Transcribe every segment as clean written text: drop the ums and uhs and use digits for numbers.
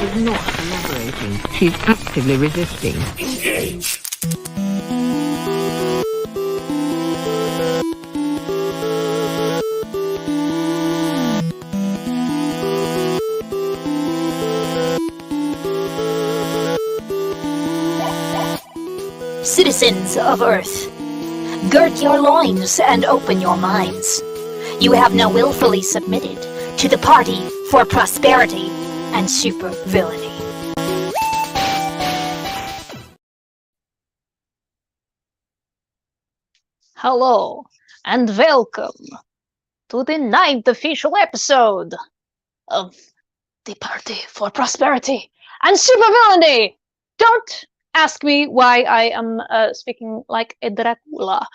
is not collaborating. She's actively resisting. Engage. Citizens of Earth, gird your loins and open your minds. You have now willfully submitted to the Party for Prosperity and Supervillainy. Hello, and welcome to the 9th official episode of the Party for Prosperity and Supervillainy. Don't ask me why I am speaking like a Dracula.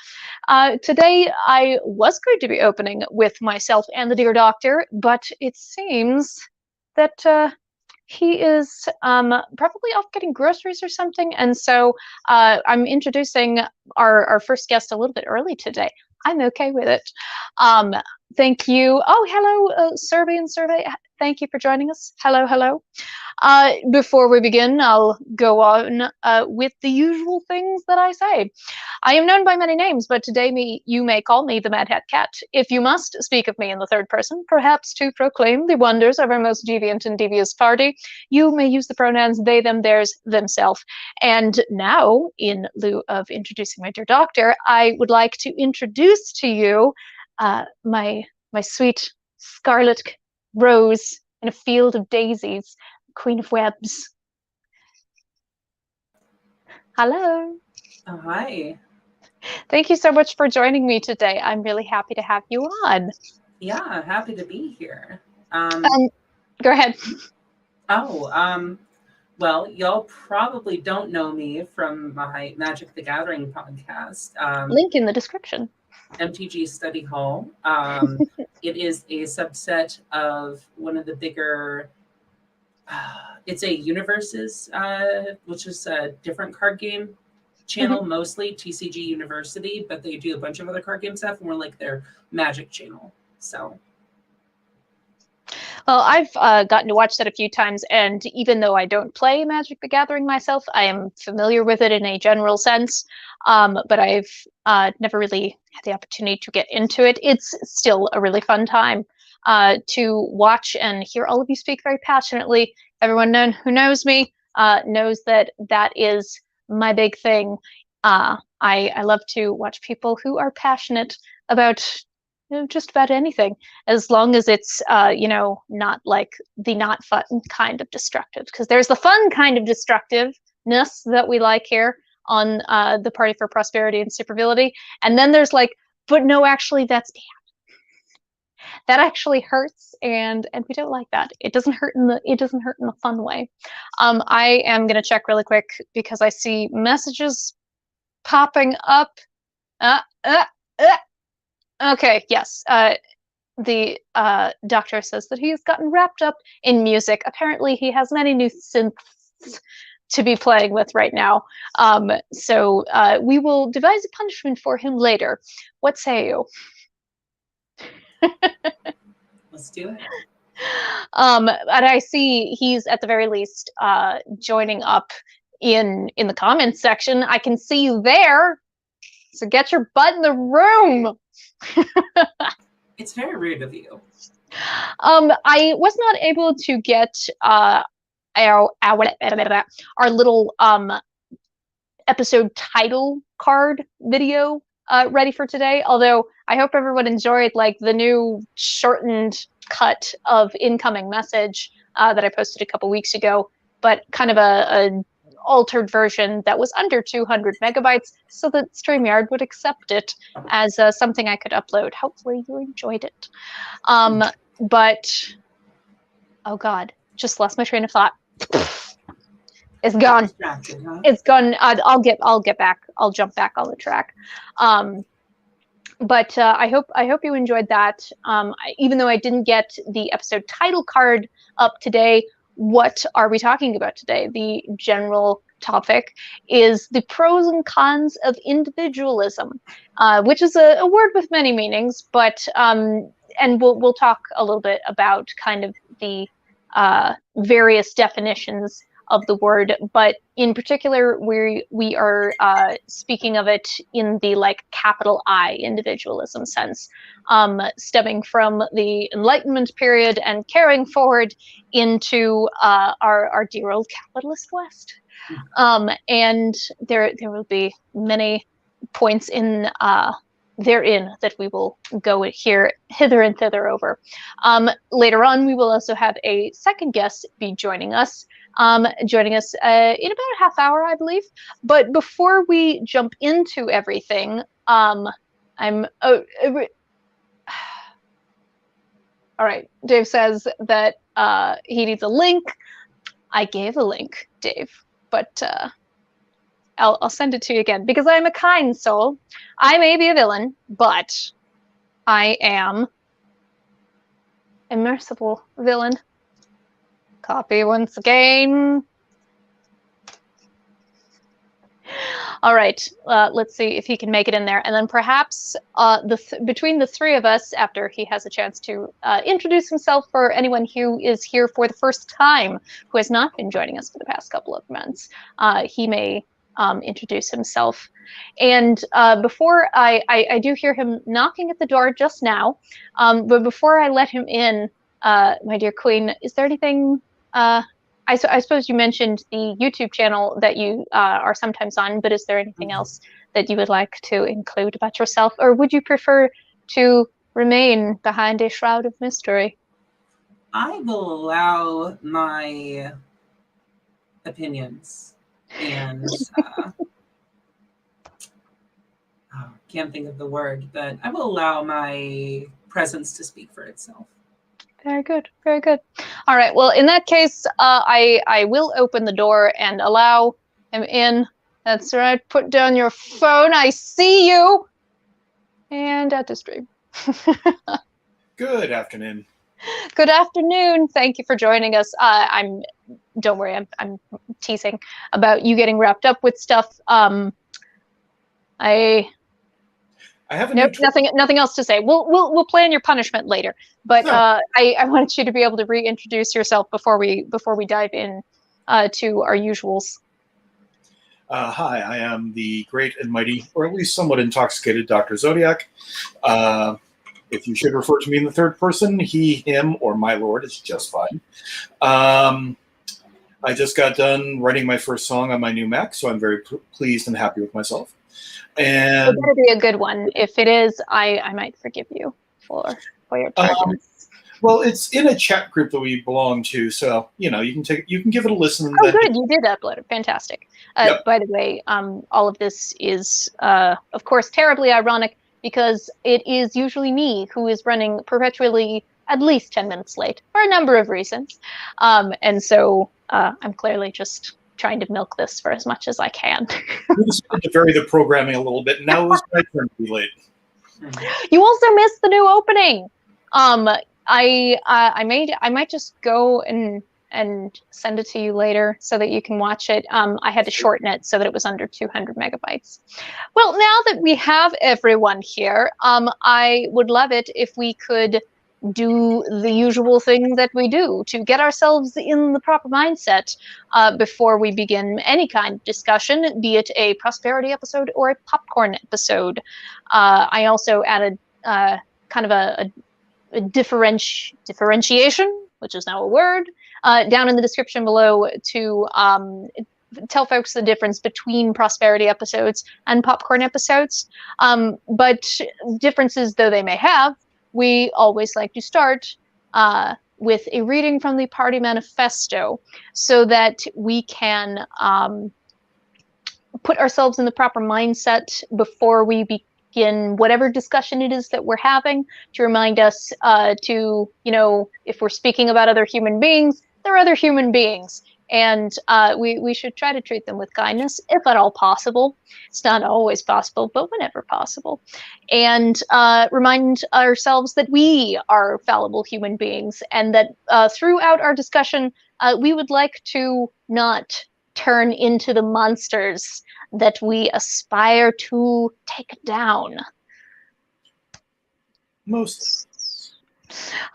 Today I was going to be opening with myself and the dear doctor, but it seems that he is probably off getting groceries or something, and so I'm introducing our first guest a little bit early today. I'm okay with it. Thank you. Oh, hello, Survey and Survey. Thank you for joining us. Hello, hello. Before we begin, I'll go on with the usual things that I say. I am known by many names, but today you may call me the Mad Hat Cat. If you must speak of me in the third person, perhaps to proclaim the wonders of our most deviant and devious party, you may use the pronouns they, them, theirs, themself. And now, in lieu of introducing my dear doctor, I would like to introduce to you my sweet scarlet rose in a field of daisies, Queen of Webs. Hello. Oh, hi. Thank you so much for joining me today. I'm really happy to have you on. Yeah, happy to be here. Go ahead. Well, y'all probably don't know me from my Magic the Gathering podcast. Link in the description. MTG Study Hall. It is a subset of one of the bigger, it's a Universes, which is a different card game channel, mostly TCG University, but they do a bunch of other card game stuff, and we're like their Magic channel. So. Well, I've gotten to watch that a few times, and even though I don't play Magic the Gathering myself, I am familiar with it in a general sense, but I've never really had the opportunity to get into it. It's still a really fun time to watch and hear all of you speak very passionately. Everyone who knows me knows that that is my big thing. I love to watch people who are passionate about just about anything, as long as it's not like the not fun kind of destructive, because there's the fun kind of destructiveness that we like here on the Party for Prosperity and Supervillainy, and then there's like, but no, actually that's bad. That actually hurts, and we don't like that. It doesn't hurt in the fun way. I am gonna check really quick because I see messages popping up. Okay, yes. The doctor says that he has gotten wrapped up in music. Apparently, he has many new synths to be playing with right now. So we will devise a punishment for him later. What say you? Let's do it. And I see he's at the very least joining up in the comments section. I can see you there. So get your butt in the room. It's very rude of you. I was not able to get our little episode title card video ready for today, although I hope everyone enjoyed like the new shortened cut of incoming message that I posted a couple weeks ago, but kind of a altered version that was under 200 megabytes so that StreamYard would accept it as something I could upload. Hopefully you enjoyed it. But, oh God, just lost my train of thought. It's gone. It's gone. I'll get back. I'll jump back on the track. But I hope you enjoyed that. Even though I didn't get the episode title card up today, what are we talking about today? The general topic is the pros and cons of individualism, which is a word with many meanings, but and we'll talk a little bit about kind of the various definitions of the word, but in particular, we are speaking of it in the like capital I individualism sense, stemming from the Enlightenment period and carrying forward into our dear old capitalist West. And there will be many points in therein that we will go hither and thither over. Later on, we will also have a second guest be joining us in about a half hour, I believe. But before we jump into everything, all right, Dave says that he needs a link. I gave a link, Dave, but I'll send it to you again because I'm a kind soul. I may be a villain, but I am a merciful villain. Copy once again. All right, let's see if he can make it in there. And then perhaps between the three of us, after he has a chance to introduce himself for anyone who is here for the first time, who has not been joining us for the past couple of months, he may introduce himself. And before I do hear him knocking at the door just now, but before I let him in, my dear Queen, is there anything... I suppose you mentioned the YouTube channel that you are sometimes on, but is there anything else that you would like to include about yourself, or would you prefer to remain behind a shroud of mystery? I will allow my opinions and can't think of the word, but I will allow my presence to speak for itself. Very good, very good. All right, well, in that case, I will open the door and allow him in. That's right, put down your phone, I see you! And at the stream. Good afternoon. Good afternoon, thank you for joining us. Don't worry, I'm teasing about you getting wrapped up with stuff. I have nothing else to say. We'll plan your punishment later. But I wanted you to be able to reintroduce yourself before we dive in to our usuals. Hi, I am the great and mighty, or at least somewhat intoxicated Dr. Zodiac. If you should refer to me in the third person, he, him, or my lord is just fine. I just got done writing my first song on my new Mac, so I'm very pleased and happy with myself. And it better be a good one. If it is, I might forgive you for your tardiness. Well, it's in a chat group that we belong to, so you can give it a listen. Oh, good, you did upload it. Fantastic. Yep. By the way, all of this is, of course, terribly ironic because it is usually me who is running perpetually at least 10 minutes late for a number of reasons, and so I'm clearly just trying to milk this for as much as I can. We decided to vary the programming a little bit. Now it's my turn to be late. You also missed the new opening. I might just go and send it to you later so that you can watch it. I had to shorten it so that it was under 200 megabytes. Well, now that we have everyone here, I would love it if we could do the usual thing that we do to get ourselves in the proper mindset before we begin any kind of discussion, be it a prosperity episode or a popcorn episode. I also added kind of a differentiation, which is now a word, down in the description below to tell folks the difference between prosperity episodes and popcorn episodes. But differences though they may have, we always like to start with a reading from the Party Manifesto so that we can put ourselves in the proper mindset before we begin whatever discussion it is that we're having, to remind us to, if we're speaking about other human beings, they're other human beings. And we should try to treat them with kindness, if at all possible. It's not always possible, but whenever possible. And remind ourselves that we are fallible human beings, and that throughout our discussion, we would like to not turn into the monsters that we aspire to take down. Mostly.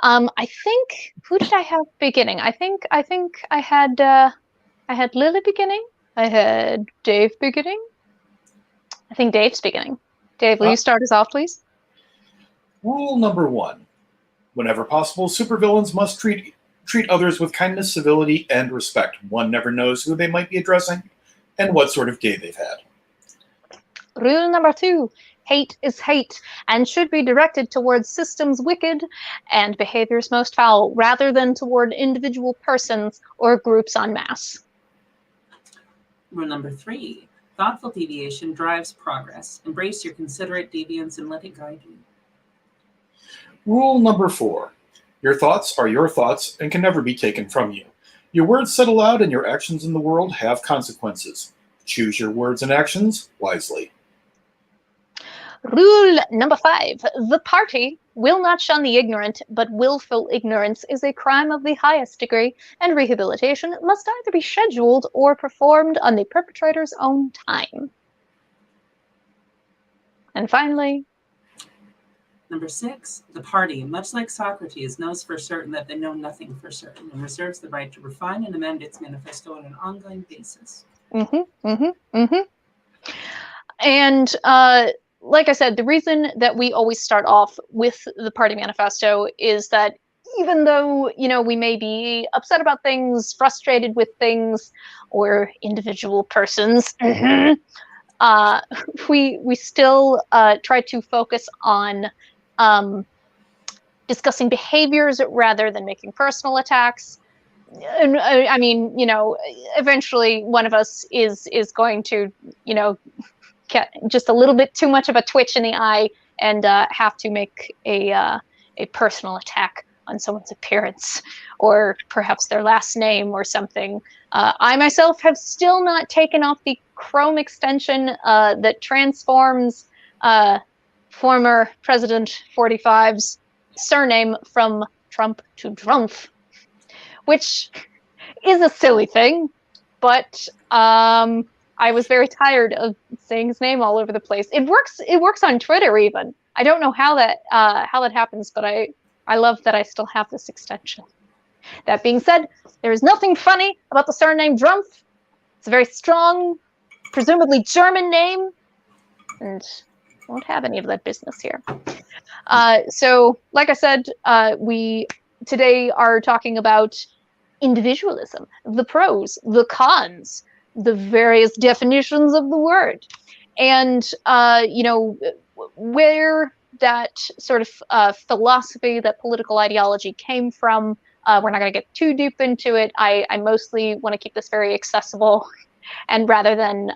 I think, who did I have beginning? I think I had Lily beginning. I had Dave beginning. I think Dave's beginning. Dave, will you start us off, please? Rule number 1. Whenever possible, supervillains must treat others with kindness, civility, and respect. One never knows who they might be addressing and what sort of day they've had. Rule number 2. Hate is hate and should be directed towards systems wicked and behaviors most foul, rather than toward individual persons or groups en masse. Rule number 3. Thoughtful deviation drives progress. Embrace your considerate deviance and let it guide you. Rule number 4. Your thoughts are your thoughts and can never be taken from you. Your words said aloud and your actions in the world have consequences. Choose your words and actions wisely. Rule number 5. The party will not shun the ignorant, but willful ignorance is a crime of the highest degree, and rehabilitation must either be scheduled or performed on the perpetrator's own time. And finally, number 6. The party, much like Socrates, knows for certain that they know nothing for certain and reserves the right to refine and amend its manifesto on an ongoing basis. And like I said, the reason that we always start off with the party manifesto is that even though, we may be upset about things, frustrated with things, or individual persons, we still try to focus on discussing behaviors rather than making personal attacks. And I mean, eventually one of us is going to, get just a little bit too much of a twitch in the eye and have to make a personal attack on someone's appearance or perhaps their last name or something. I myself have still not taken off the Chrome extension that transforms former President 45's surname from Trump to Drumpf, which is a silly thing, but I was very tired of saying his name all over the place. It works on Twitter even. I don't know how that happens, but I love that I still have this extension. That being said, there is nothing funny about the surname Drumpf. It's a very strong, presumably German name, and won't have any of that business here. So, like I said, we today are talking about individualism, the pros, the cons, the various definitions of the word, and where that sort of philosophy, that political ideology came from. We're not going to get too deep into it. I mostly want to keep this very accessible, and rather than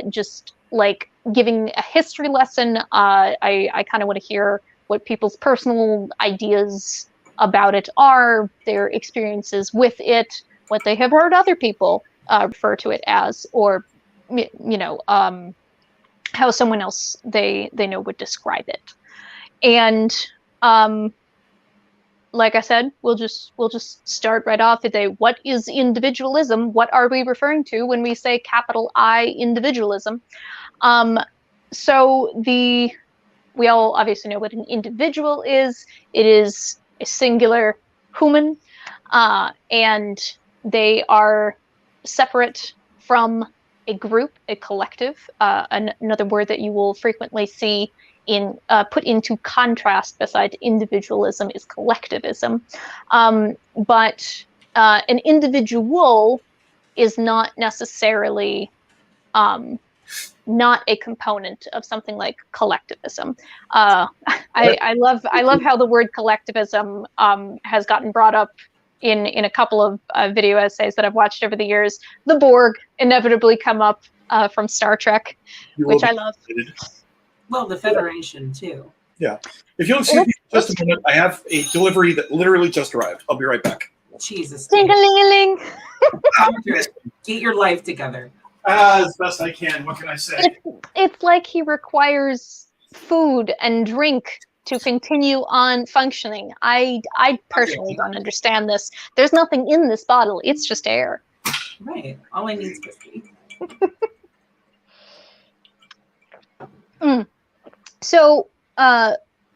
just like giving a history lesson, I kind of want to hear what people's personal ideas about it are, their experiences with it, what they have heard other people refer to it as, or how someone else they know would describe it. And like I said, we'll just start right off with what is individualism? What are we referring to when we say capital I individualism? So we all obviously know what an individual is. It is a singular human, and they are separate from a group, a collective. Another word that you will frequently see in put into contrast beside individualism is collectivism. But an individual is not necessarily not a component of something like collectivism. I love how the word collectivism has gotten brought up in a couple of video essays that I've watched over the years. The Borg inevitably come up from Star Trek, which I love. Well, the Federation too. Yeah. If you'll excuse me for just a minute, I have a delivery that literally just arrived. I'll be right back. Jesus. Ding-a-ling-a-ling. Get your life together. As best I can. What can I say? It's like he requires food and drink to continue on functioning. I personally don't understand this. There's nothing in this bottle. It's just air. Right. All I need is whiskey. So,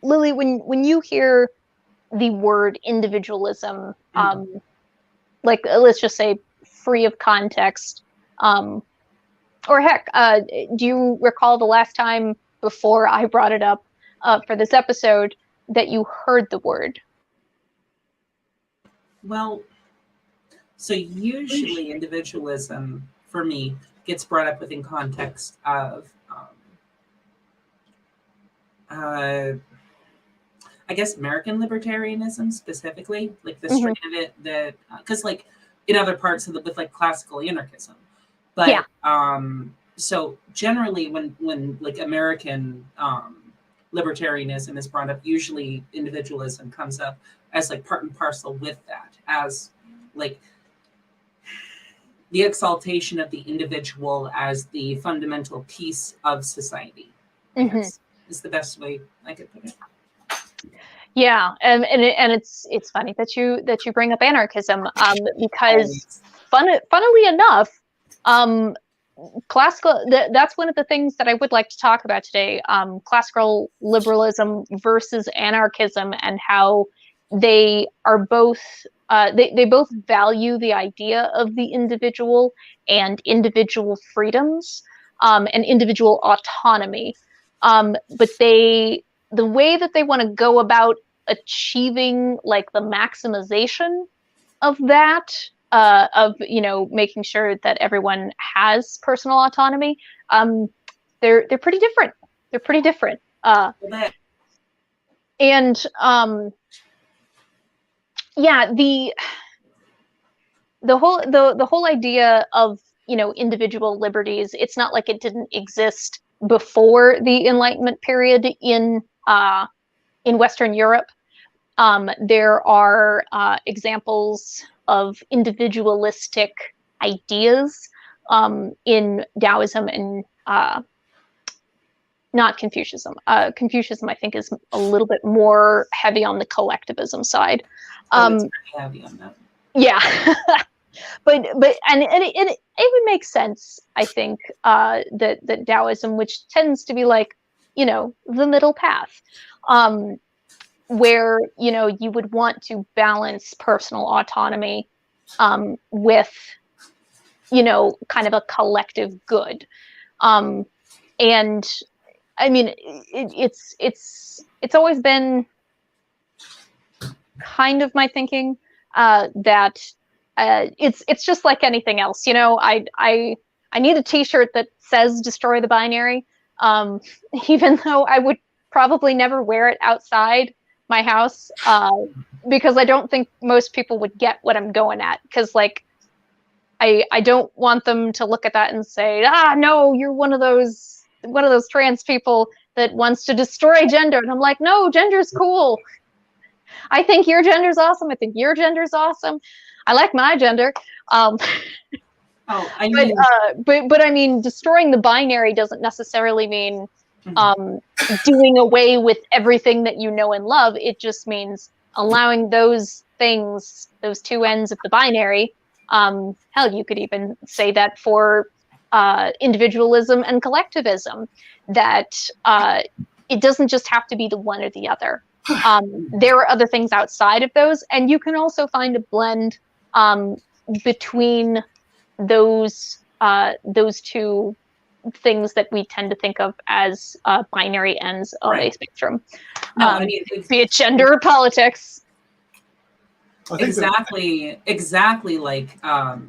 Lily, when you hear the word individualism, like let's just say free of context, or heck, do you recall the last time before I brought it up for this episode that you heard the word? Well, so usually individualism for me gets brought up within context of, I guess, American libertarianism specifically, like the strain of it that, because like in other parts of with like classical anarchism, but so generally when like American libertarianism is brought up, usually individualism comes up as like part and parcel with that, as like the exaltation of the individual as the fundamental piece of society. I guess is the best way I could put it. Yeah, and it's funny that you bring up anarchism, because funnily enough, classical that's one of the things that I would like to talk about today. Classical liberalism versus anarchism, and how they are both they both value the idea of the individual and individual freedoms, and individual autonomy, but the way that they want to go about achieving like the maximization of that, of making sure that everyone has personal autonomy, they're pretty different. They're pretty different. And yeah, the whole idea of individual liberties, it's not like it didn't exist before the Enlightenment period in Western Europe. There are examples of individualistic ideas in Taoism and not Confucianism. Confucianism, I think, is a little bit more heavy on the collectivism side. It's pretty heavy on that. Yeah. But it would make sense, I think, that Taoism, which tends to be like, the middle path, where you would want to balance personal autonomy with kind of a collective good, and I mean it's always been kind of my thinking that it's just like anything else. I need a t-shirt that says destroy the binary, even though I would probably never wear it outside my house, because I don't think most people would get what I'm going at, because like I don't want them to look at that and say, no, you're one of those trans people that wants to destroy gender. And I'm like, no, gender's cool. I think your gender's awesome. I think your gender's awesome. I like my gender. But I mean, destroying the binary doesn't necessarily mean doing away with everything that you know and love. It just means allowing those things, those two ends of the binary. Hell, you could even say that for individualism and collectivism, that it doesn't just have to be the one or the other. There are other things outside of those, and you can also find a blend between those two things that we tend to think of as binary ends of a spectrum. Be it gender or politics. Exactly like our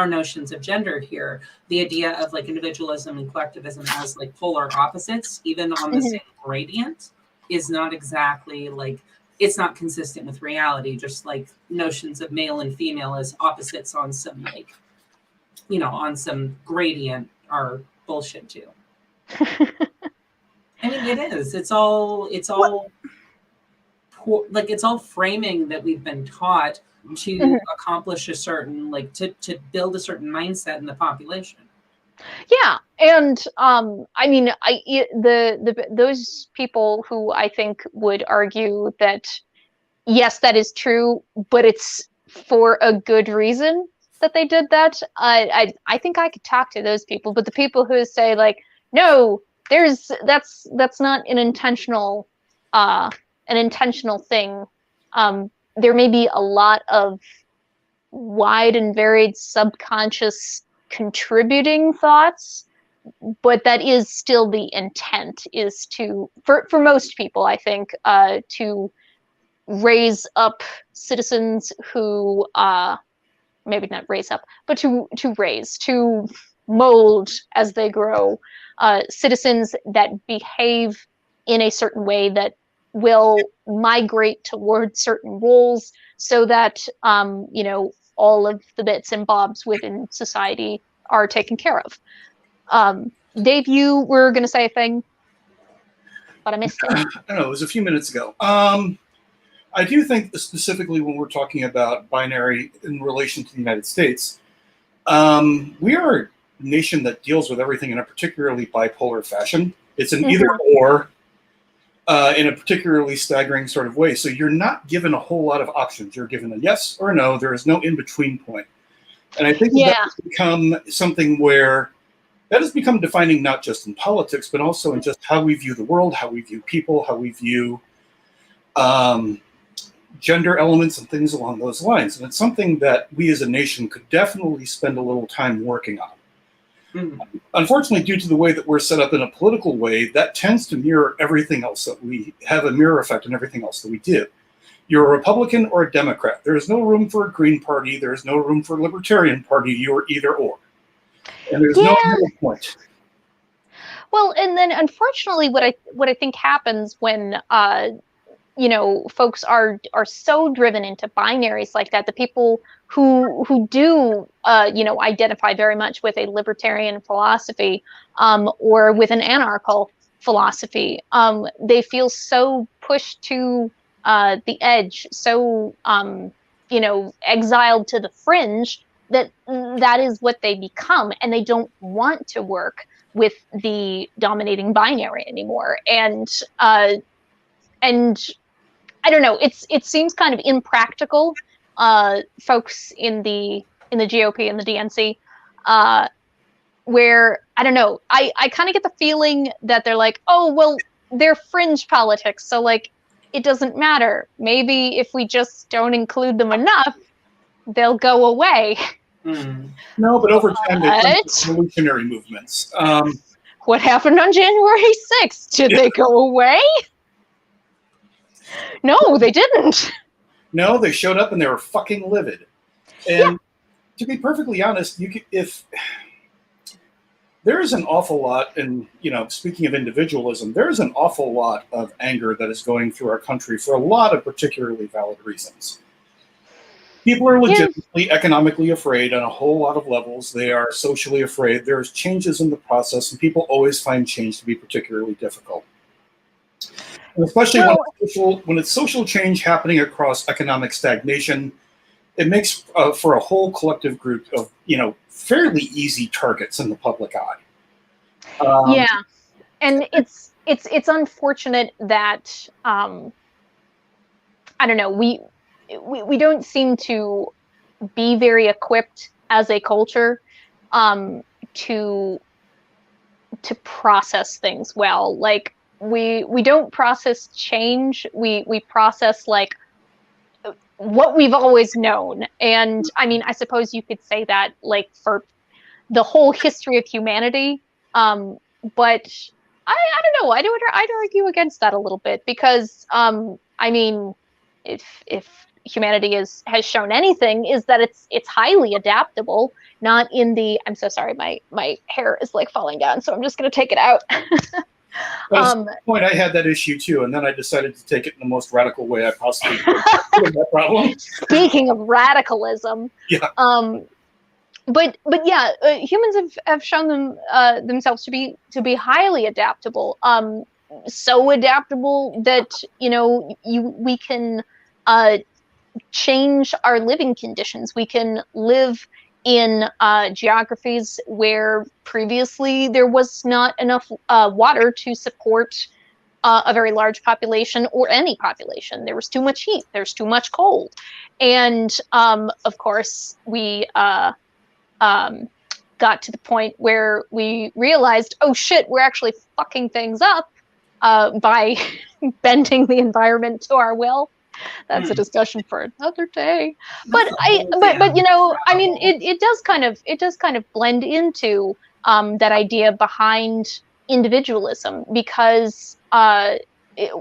notions of gender here, the idea of like individualism and collectivism as like polar opposites, even on the same gradient, is not exactly like, it's not consistent with reality. Just like notions of male and female as opposites on some like, on some gradient are bullshit too. I mean, it is. It's all like, it's all framing that we've been taught to accomplish a certain, like, to build a certain mindset in the population. Yeah, and I mean, those people who I think would argue that yes, that is true, but it's for a good reason that they did that. I think I could talk to those people, but the people who say like, no, that's not an intentional an intentional thing. There may be a lot of wide and varied subconscious contributing thoughts, but that is still the intent, is to, for most people, I think, to raise up citizens who, maybe not raise up, but to mold as they grow, citizens that behave in a certain way that will migrate towards certain roles, so that all of the bits and bobs within society are taken care of. Dave, you were going to say a thing, but I missed it. I don't know. It was a few minutes ago. I do think specifically when we're talking about binary in relation to the United States, we are a nation that deals with everything in a particularly bipolar fashion. It's an either or in a particularly staggering sort of way. So you're not given a whole lot of options. You're given a yes or a no. There is no in-between point. And I think that has become something where that has become defining not just in politics, but also in just how we view the world, how we view people, how we view gender elements and things along those lines. And it's something that we as a nation could definitely spend a little time working on. Unfortunately, due to the way that we're set up in a political way, that tends to mirror everything else that we have, a mirror effect in everything else that we do. You're a Republican or a Democrat. There is no room for a Green Party. There is no room for a Libertarian Party. You're either or. And there's no middle point. Well, and then unfortunately, what I think happens when folks are so driven into binaries like that, the people who do identify very much with a libertarian philosophy or with an anarcho philosophy, they feel so pushed to the edge, so exiled to the fringe, that is what they become, and they don't want to work with the dominating binary anymore. And I don't know, it seems kind of impractical. Folks in the GOP and the DNC, where I don't know, I kind of get the feeling that they're like, oh well, they're fringe politics, so like it doesn't matter. Maybe if we just don't include them enough, they'll go away. No, but over time they become revolutionary movements. What happened on January 6th? Did they go away? No, they didn't. No, they showed up and they were fucking livid. And to be perfectly honest, if there is an awful lot, and speaking of individualism, there is an awful lot of anger that is going through our country for a lot of particularly valid reasons. People are legitimately economically afraid on a whole lot of levels. They are socially afraid. There's changes in the process, and people always find change to be particularly difficult. And especially when it's social change happening across economic stagnation, it makes for a whole collective group of, fairly easy targets in the public eye. And it's unfortunate that I don't know, we don't seem to be very equipped as a culture to process things well. Like we don't process change. We process like what we've always known. And I mean, I suppose you could say that like for the whole history of humanity. But I don't know. I'd argue against that a little bit, because I mean, if humanity has shown anything, is that it's highly adaptable. Not in the, I'm so sorry, my hair is like falling down, so I'm just gonna take it out. At some point, I had that issue too, and then I decided to take it in the most radical way I possibly could. That problem. Speaking of radicalism, but yeah, humans have shown themselves to be highly adaptable. So adaptable that we can change our living conditions. We can live in geographies where previously there was not enough water to support a very large population, or any population. There was too much heat, there's too much cold. And of course, we got to the point where we realized, oh shit, we're actually fucking things up by bending the environment to our will. That's a discussion for another day. But you know, I mean, it does kind of blend into that idea behind individualism, because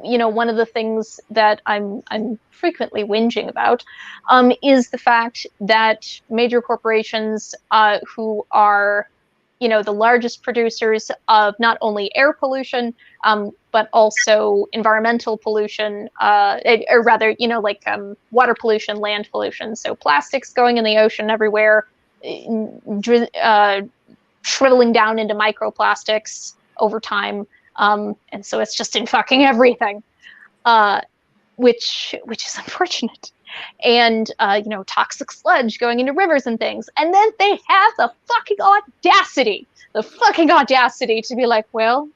you know, one of the things that I'm frequently whinging about is the fact that major corporations who are, you know, the largest producers of not only air pollution, but also environmental pollution, or rather, you know, like water pollution, land pollution. So plastics going in the ocean everywhere, shriveling down into microplastics over time. And so it's just in fucking everything, which is unfortunate. And you know, toxic sludge going into rivers and things. And then they have the fucking audacity to be like, well,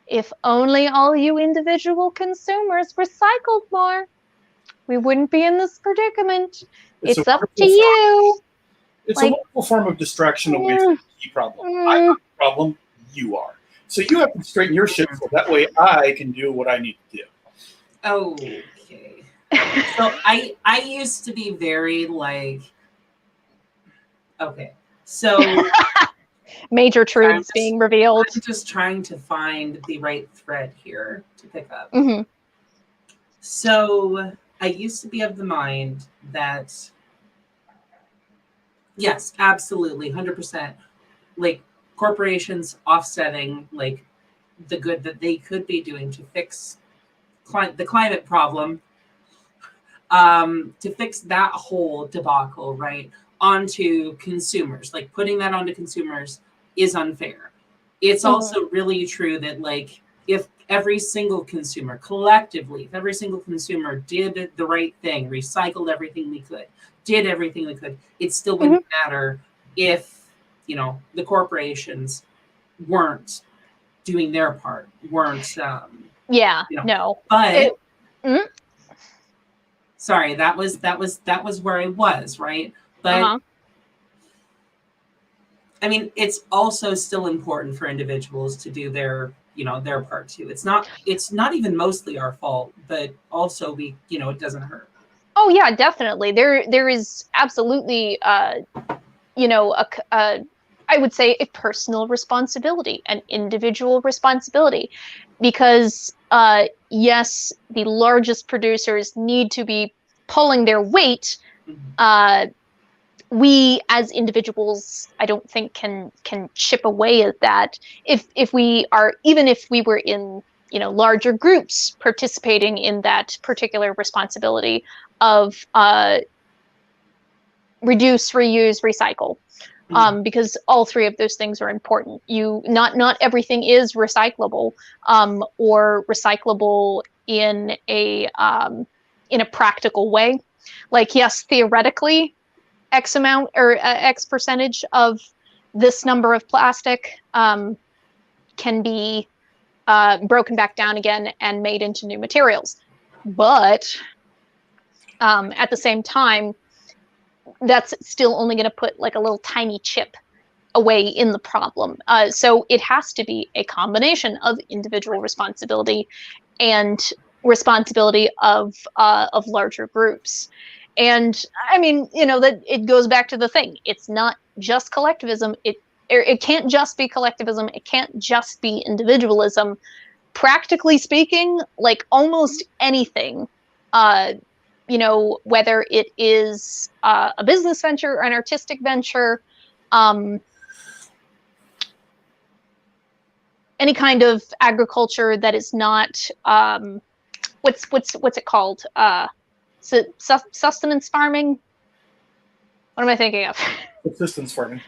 if only all you individual consumers recycled more, we wouldn't be in this predicament. It's up to you. It's a wonderful form of distraction away from the key problem. I'm not the problem, you are. So you have to straighten your shit so that way I can do what I need to do. Okay. So I used to be very like, okay, so major truths being revealed. I'm just trying to find the right thread here to pick up. Mm-hmm. So I used to be of the mind that, yes, absolutely, 100%, like corporations offsetting like the good that they could be doing to fix the climate problem, to fix that whole debacle, right, onto consumers. Like putting that onto consumers is unfair. It's also really true that like if every single consumer collectively, if every single consumer did the right thing, recycled everything they could, did everything they could, it still wouldn't matter if, you know, the corporations weren't doing their part, weren't yeah, you know. no. But sorry, that was where I was, right? But I mean, it's also still important for individuals to do their, you know, their part too. It's not even mostly our fault, but also we, you know, it doesn't hurt. Oh yeah, definitely. There is absolutely, you know, I would say a personal responsibility, an individual responsibility, because yes, the largest producers need to be pulling their weight. We as individuals, I don't think can chip away at that. If we are, even if we were in, you know, larger groups participating in that particular responsibility of reduce, reuse, recycle. Because all three of those things are important. Not everything is recyclable, or recyclable in a practical way. Like, yes, theoretically, X amount or X percentage of this number of plastic can be broken back down again and made into new materials. But at the same time, that's still only going to put like a little tiny chip away in the problem. So it has to be a combination of individual responsibility and responsibility of larger groups. And I mean, you know, that it goes back to the thing. It's not just collectivism. It can't just be collectivism. It can't just be individualism. Practically speaking, like almost anything, you know, whether it is a business venture or an artistic venture, any kind of agriculture that is not what's it called? Sustenance farming. What am I thinking of? Subsistence farming.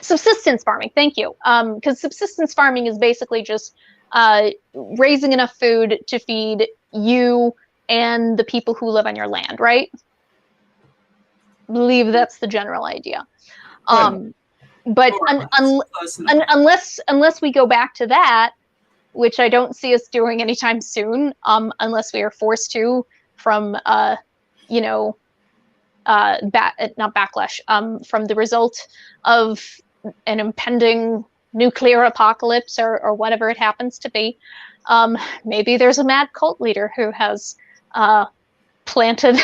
Subsistence farming. Thank you. Because subsistence farming is basically just raising enough food to feed you and the people who live on your land, right? I believe that's the general idea. But unless we go back to that, which I don't see us doing anytime soon, unless we are forced to from you know, not backlash, from the result of an impending nuclear apocalypse or whatever it happens to be. Maybe there's a mad cult leader who has planted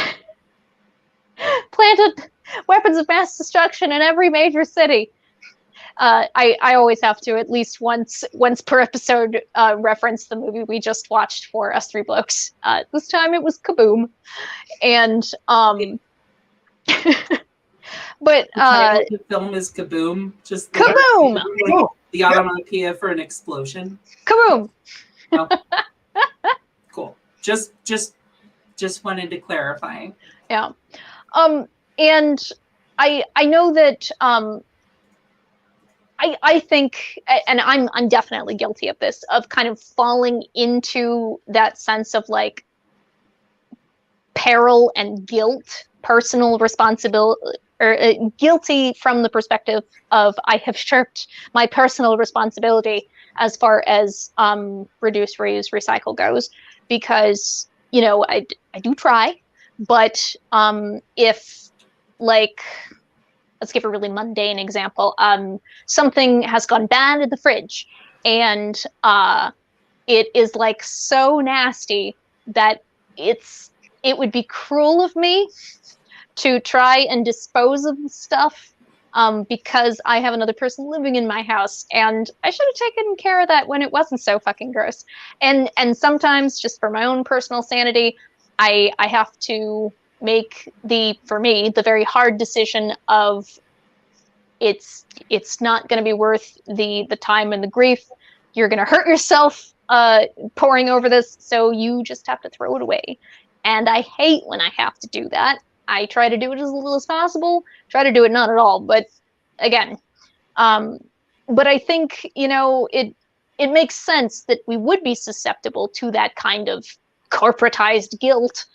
weapons of mass destruction in every major city. I always have to at least once per episode reference the movie we just watched for Us Three Blokes. This time it was Kaboom, and but the title of the film is Kaboom. Just Kaboom, like the onomatopoeia for an explosion. Kaboom. Oh. Cool. Just wanted to clarify. Yeah. And I know that I think, and I'm definitely guilty of this, of kind of falling into that sense of like peril and guilt, personal responsibility, or guilty from the perspective of I have shirked my personal responsibility as far as reduce, reuse, recycle goes, because, you know, I do try, but if, like, let's give a really mundane example. Something has gone bad in the fridge, and it is like so nasty that it would be cruel of me to try and dispose of the stuff because I have another person living in my house, and I should have taken care of that when it wasn't so fucking gross. And sometimes, just for my own personal sanity, I have to make for me the very hard decision of it's not going to be worth the time and the grief. You're going to hurt yourself poring over this, so you just have to throw it away. And I hate when I have to do that. I try to do it as little as possible, try to do it not at all, but again, but I think, you know, it makes sense that we would be susceptible to that kind of corporatized guilt,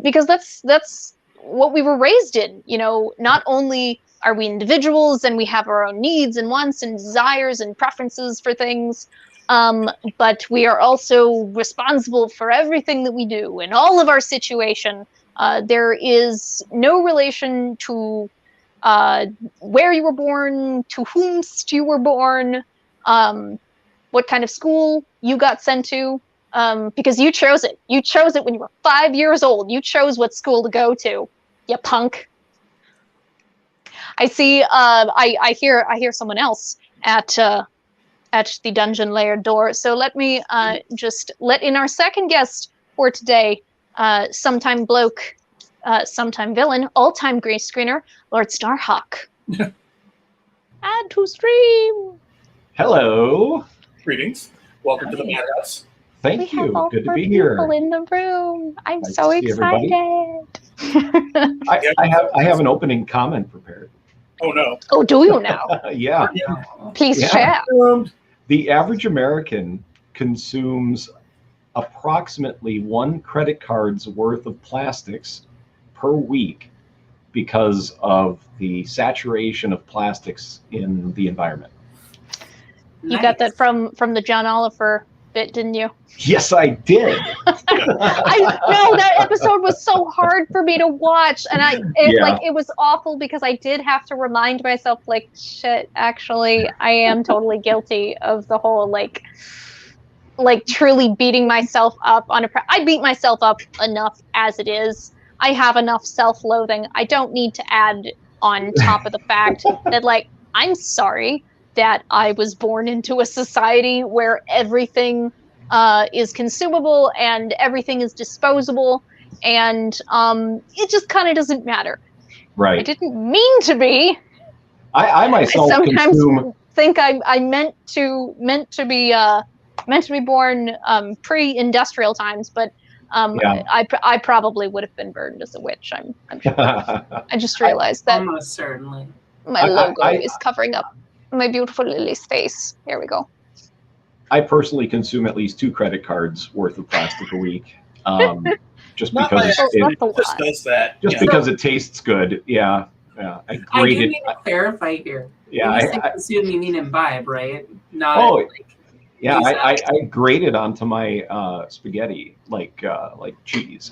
because that's what we were raised in. You know, not only are we individuals and we have our own needs and wants and desires and preferences for things, but we are also responsible for everything that we do in all of our situation. There is no relation to where you were born, to whomst you were born, what kind of school you got sent to, because you chose it. You chose it when you were 5 years old. You chose what school to go to, you punk. I see. I hear someone else at the dungeon lair door. So let me just let in our second guest for today. Sometime bloke, sometime villain, all-time grey screener, Lord Starhawk. Add to stream. Hello. Greetings. Welcome to the Madhouse. Thank you. Have Good to all be four here. people in the room. I'm Nice so to see everybody. excited. I have an opening comment prepared. Oh no. Oh, do you now? Yeah. Please Yeah. share. The average American consumes approximately 1 credit card's worth of plastics per week because of the saturation of plastics in the environment. You got that from the John Oliver bit, didn't you? Yes, I did. That episode was so hard for me to watch, and it was awful because I did have to remind myself, like, shit, actually, I am totally guilty of the whole like truly beating myself up on I beat myself up enough as it is. I have enough self-loathing. I don't need to add on top of the fact that, like, I'm sorry that I was born into a society where everything is consumable and everything is disposable, and it just kind of doesn't matter. Right. I didn't mean to be. I myself sometimes consume. Think I meant to be born pre-industrial times, but Yeah. I probably would have been burned as a witch. I'm sure. I just realized that Almost certainly. my logo is covering up my beautiful Lily's face. Here we go. I personally consume at least 2 credit cards worth of plastic a week, just Not because by That's a lot. just does that. just Yeah. because it tastes good. Yeah, yeah. I do grated. need to clarify here. Yeah, When you say consume, you mean imbibe, right? Not like yeah. use I grated onto my spaghetti like cheese.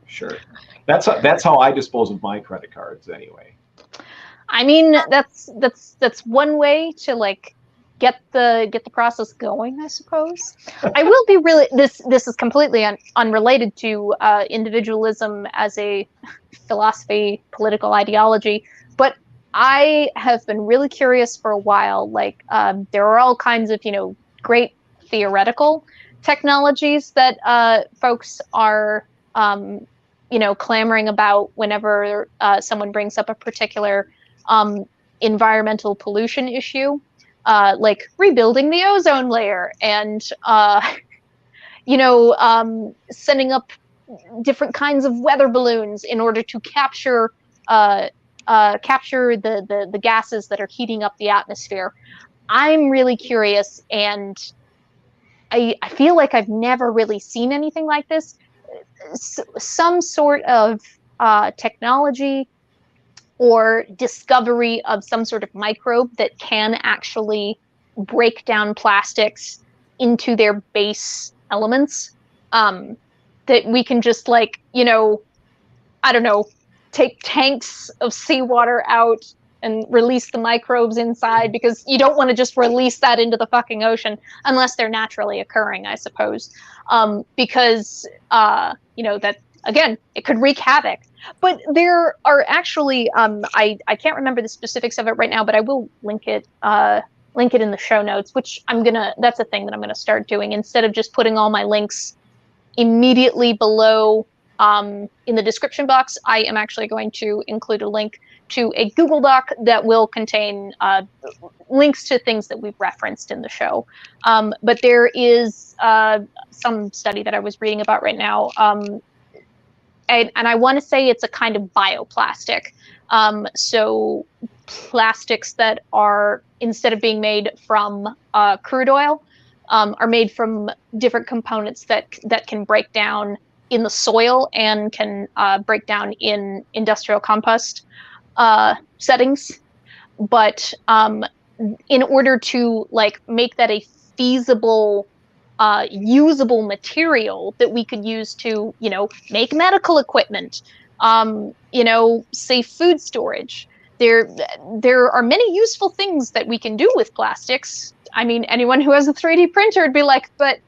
Sure, that's how I dispose of my credit cards anyway. I mean, that's one way to, like, get the process going, I suppose. I will be really, this is completely unrelated to individualism as a philosophy, political ideology, but I have been really curious for a while. Like, there are all kinds of, great theoretical technologies that folks are, clamoring about whenever someone brings up a particular environmental pollution issue, like rebuilding the ozone layer and, sending up different kinds of weather balloons in order to capture the gases that are heating up the atmosphere. I'm really curious, and I feel like I've never really seen anything like this. Some sort of technology or discovery of some sort of microbe that can actually break down plastics into their base elements, that we can just, like, I don't know, take tanks of seawater out and release the microbes inside, because you don't want to just release that into the fucking ocean unless they're naturally occurring, I suppose. Because, that, again, it could wreak havoc. But there are actually, I can't remember the specifics of it right now, but I will link it in the show notes, which that's a thing that I'm gonna start doing, instead of just putting all my links immediately below in the description box. I am actually going to include a link to a Google Doc that will contain links to things that we've referenced in the show. But there is some study that I was reading about right now, and I want to say it's a kind of bioplastic. So plastics that are, instead of being made from crude oil, are made from different components that can break down in the soil and can break down in industrial compost settings. But in order to, like, make that a feasible, usable material that we could use to, make medical equipment, safe food storage, there are many useful things that we can do with plastics. I mean, anyone who has a 3D printer would be like, but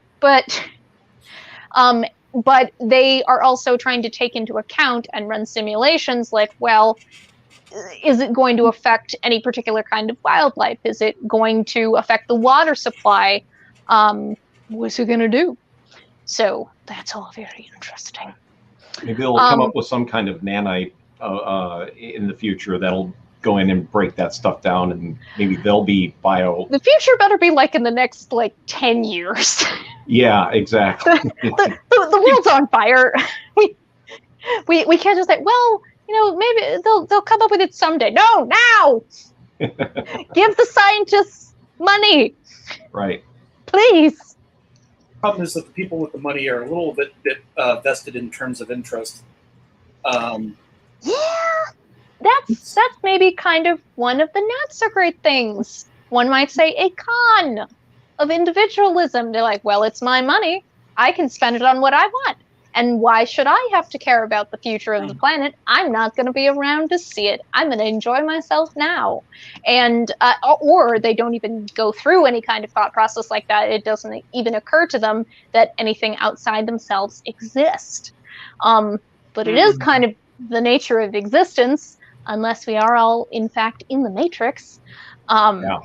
they are also trying to take into account and run simulations like, well, is it going to affect any particular kind of wildlife? Is it going to affect the water supply? What's it going to do? So that's all very interesting. Maybe they'll come up with some kind of nanite in the future that'll go in and break that stuff down, and maybe they'll be bio. The future better be like in the next 10 years. Yeah, exactly. the world's on fire. We can't just say, well, maybe they'll come up with it someday. No, now. Give the scientists money. Right. Please. The problem is that the people with the money are a little bit vested in terms of interest. Yeah, that's maybe kind of one of the not so great things. One might say a con of individualism. They're like, well, it's my money. I can spend it on what I want. And why should I have to care about the future of the planet? I'm not going to be around to see it. I'm going to enjoy myself now. And or they don't even go through any kind of thought process like that. It doesn't even occur to them that anything outside themselves exists. But it is kind of the nature of existence, unless we are all, in fact, in the Matrix. Yeah.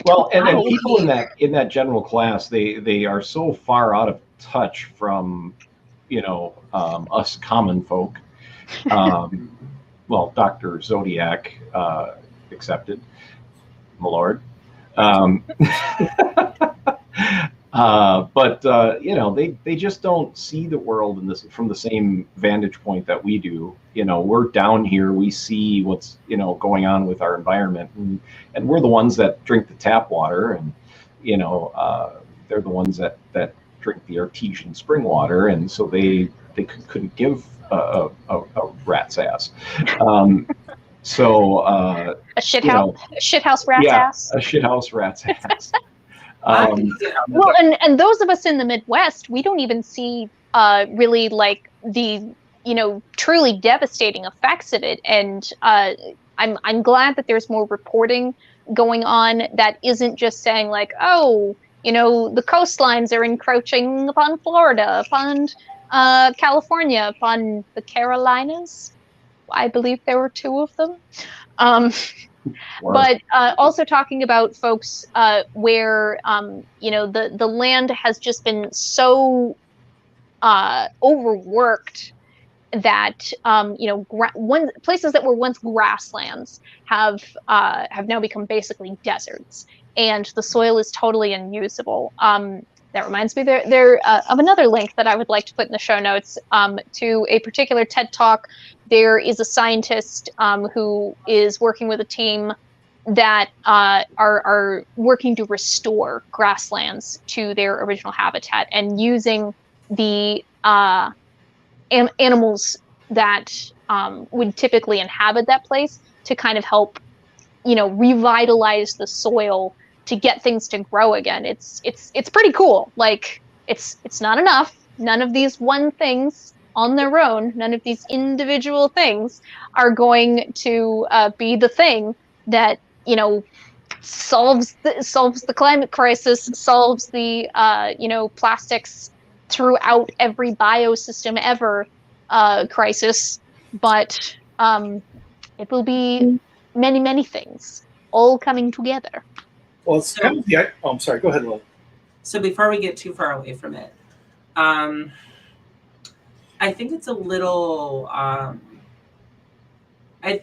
Well, and people in that general class, they are so far out of touch from, us common folk. Well, Dr. Zodiac accepted, my lord. But they just don't see the world from the same vantage point that we do. We're down here, we see what's going on with our environment, and we're the ones that drink the tap water, and they're the ones that drink the artesian spring water, and so they couldn't give a rat's ass. So a shithouse rat's ass. A shithouse rat's ass. Well, and those of us in the Midwest, we don't even see really the truly devastating effects of it. And I'm glad that there's more reporting going on that isn't just saying like, oh, the coastlines are encroaching upon Florida, upon California, upon the Carolinas. I believe there were 2 of them. But also talking about folks where the land has just been so overworked that places that were once grasslands have now become basically deserts, and the soil is totally unusable. That reminds me there of another link that I would like to put in the show notes to a particular TED Talk. There is a scientist who is working with a team that are working to restore grasslands to their original habitat, and using the animals that would typically inhabit that place to kind of help, revitalize the soil to get things to grow again. It's pretty cool. Like it's not enough. None of these one things on their own, none of these individual things are going to be the thing that solves the climate crisis, solves the plastics throughout every biosystem ever crisis, but it will be many, many things all coming together. Well, it's kind of the. Oh, I'm sorry. Go ahead, Will. So before we get too far away from it, I think it's a little. I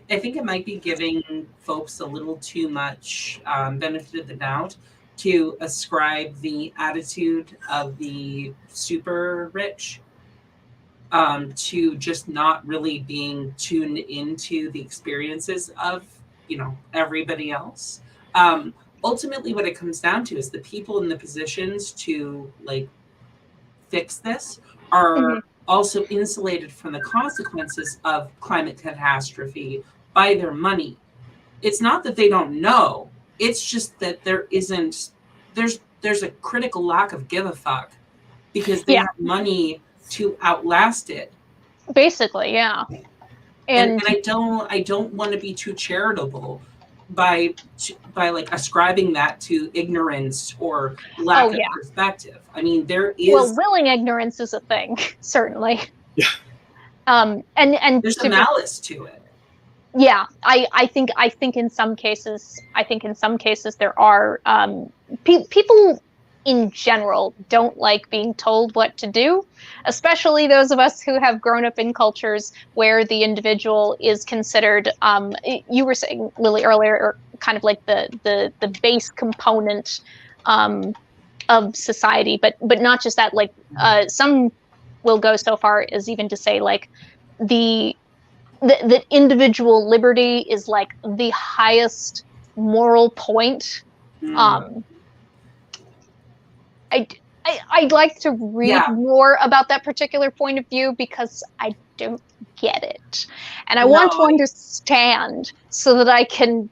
think it might be giving folks a little too much benefit of the doubt to ascribe the attitude of the super rich to just not really being tuned into the experiences of everybody else. Ultimately, what it comes down to is the people in the positions to fix this are also insulated from the consequences of climate catastrophe by their money. It's not that they don't know. It's just that there's a critical lack of give a fuck because they have money to outlast it. Basically, yeah. And I don't want to be too charitable by ascribing that to ignorance or lack of perspective. I mean, there is willing ignorance is a thing, certainly. Yeah. And there's a malice to it. Yeah, I think in some cases there are people in general don't like being told what to do, especially those of us who have grown up in cultures where the individual is considered, you were saying, Lily, earlier, kind of like the base component of society, but not just that. Some will go so far as even to say the individual liberty is like the highest moral point. I'd like to read more about that particular point of view because I don't get it. And I want to understand so that I can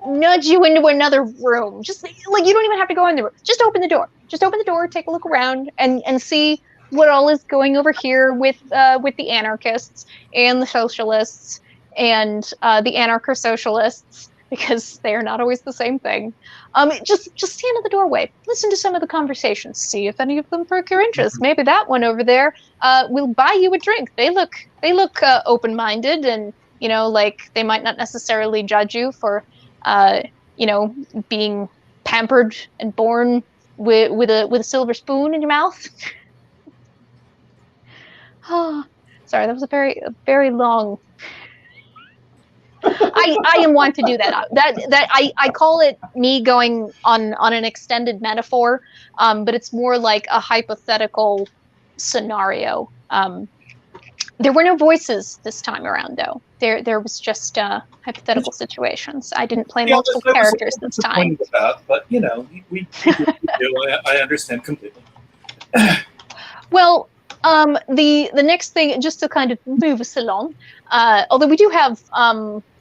nudge you into another room. Just you don't even have to go in the room. Just open the door. Just open the door, take a look around, and see what all is going over here with the anarchists and the socialists and the anarcho-socialists, because they are not always the same thing. Just stand in the doorway, listen to some of the conversations, see if any of them perk your interest. Maybe that one over there will buy you a drink. They look open-minded, and they might not necessarily judge you for being pampered and born with a silver spoon in your mouth. Oh, sorry, that was a very, very long. I am one to do that. I call it me going on an extended metaphor, but it's more like a hypothetical scenario. There were no voices this time around, though. There was just hypothetical situations. I didn't play multiple characters this time. But we do. I understand completely. Well, the next thing, just to kind of move us along, although we do have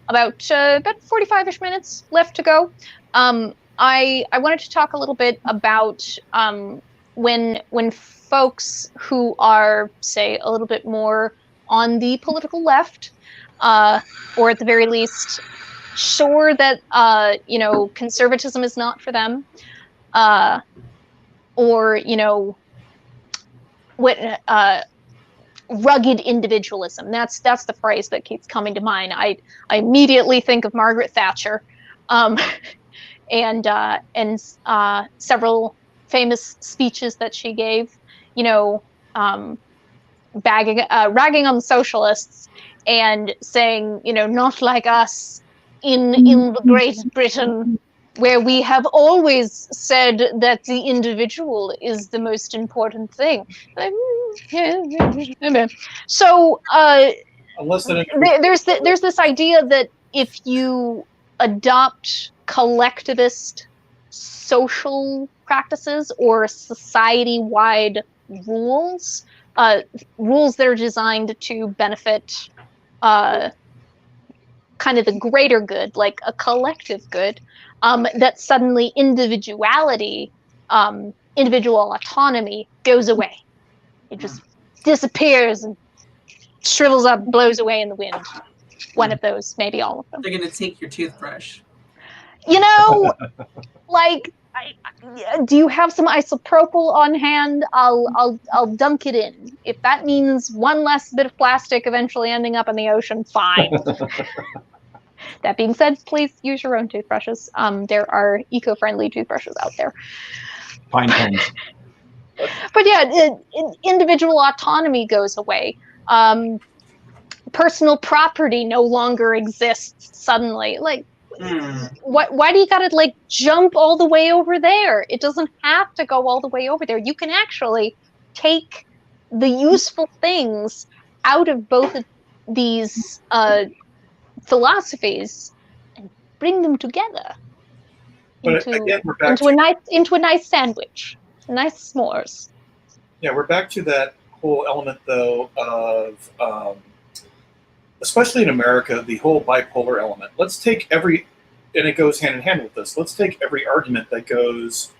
about 45-ish minutes left to go, I wanted to talk a little bit about when folks who are, say, a little bit more on the political left, or at the very least sure that conservatism is not for them, or what rugged individualism. That's the phrase that keeps coming to mind. I immediately think of Margaret Thatcher, and several famous speeches that she gave. Ragging on the socialists and saying, not like us in the Great Britain, where we have always said that the individual is the most important thing. So there's this idea that if you adopt collectivist social practices or society-wide rules, rules that are designed to benefit kind of the greater good, like a collective good, that suddenly individuality, individual autonomy goes away. It just disappears and shrivels up, blows away in the wind. One of those, maybe all of them. They're going to take your toothbrush. Do you have some isopropyl on hand? I'll dunk it in. If that means one less bit of plastic eventually ending up in the ocean, fine. That being said, please use your own toothbrushes. There are eco-friendly toothbrushes out there. Pine cones. But yeah, individual autonomy goes away. Personal property no longer exists suddenly. Why do you gotta jump all the way over there? It doesn't have to go all the way over there. You can actually take the useful things out of both of these philosophies and bring them together into a nice sandwich, nice s'mores. Yeah, we're back to that whole element though of especially in America, the whole bipolar element. Let's take and it goes hand in hand with this, let's take every argument that goes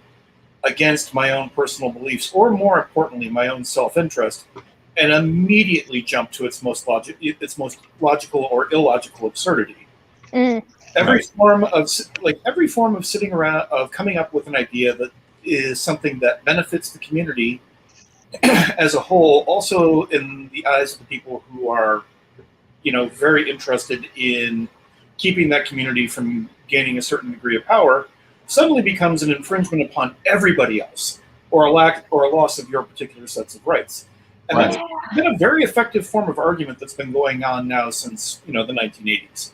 against my own personal beliefs, or more importantly, my own self-interest, and immediately jump to its most logical or illogical absurdity. Every form of sitting around, of coming up with an idea that is something that benefits the community as a whole, also in the eyes of the people who are very interested in keeping that community from gaining a certain degree of power, suddenly becomes an infringement upon everybody else, or a loss of your particular sets of rights. And that's been a very effective form of argument that's been going on now since the 1980s.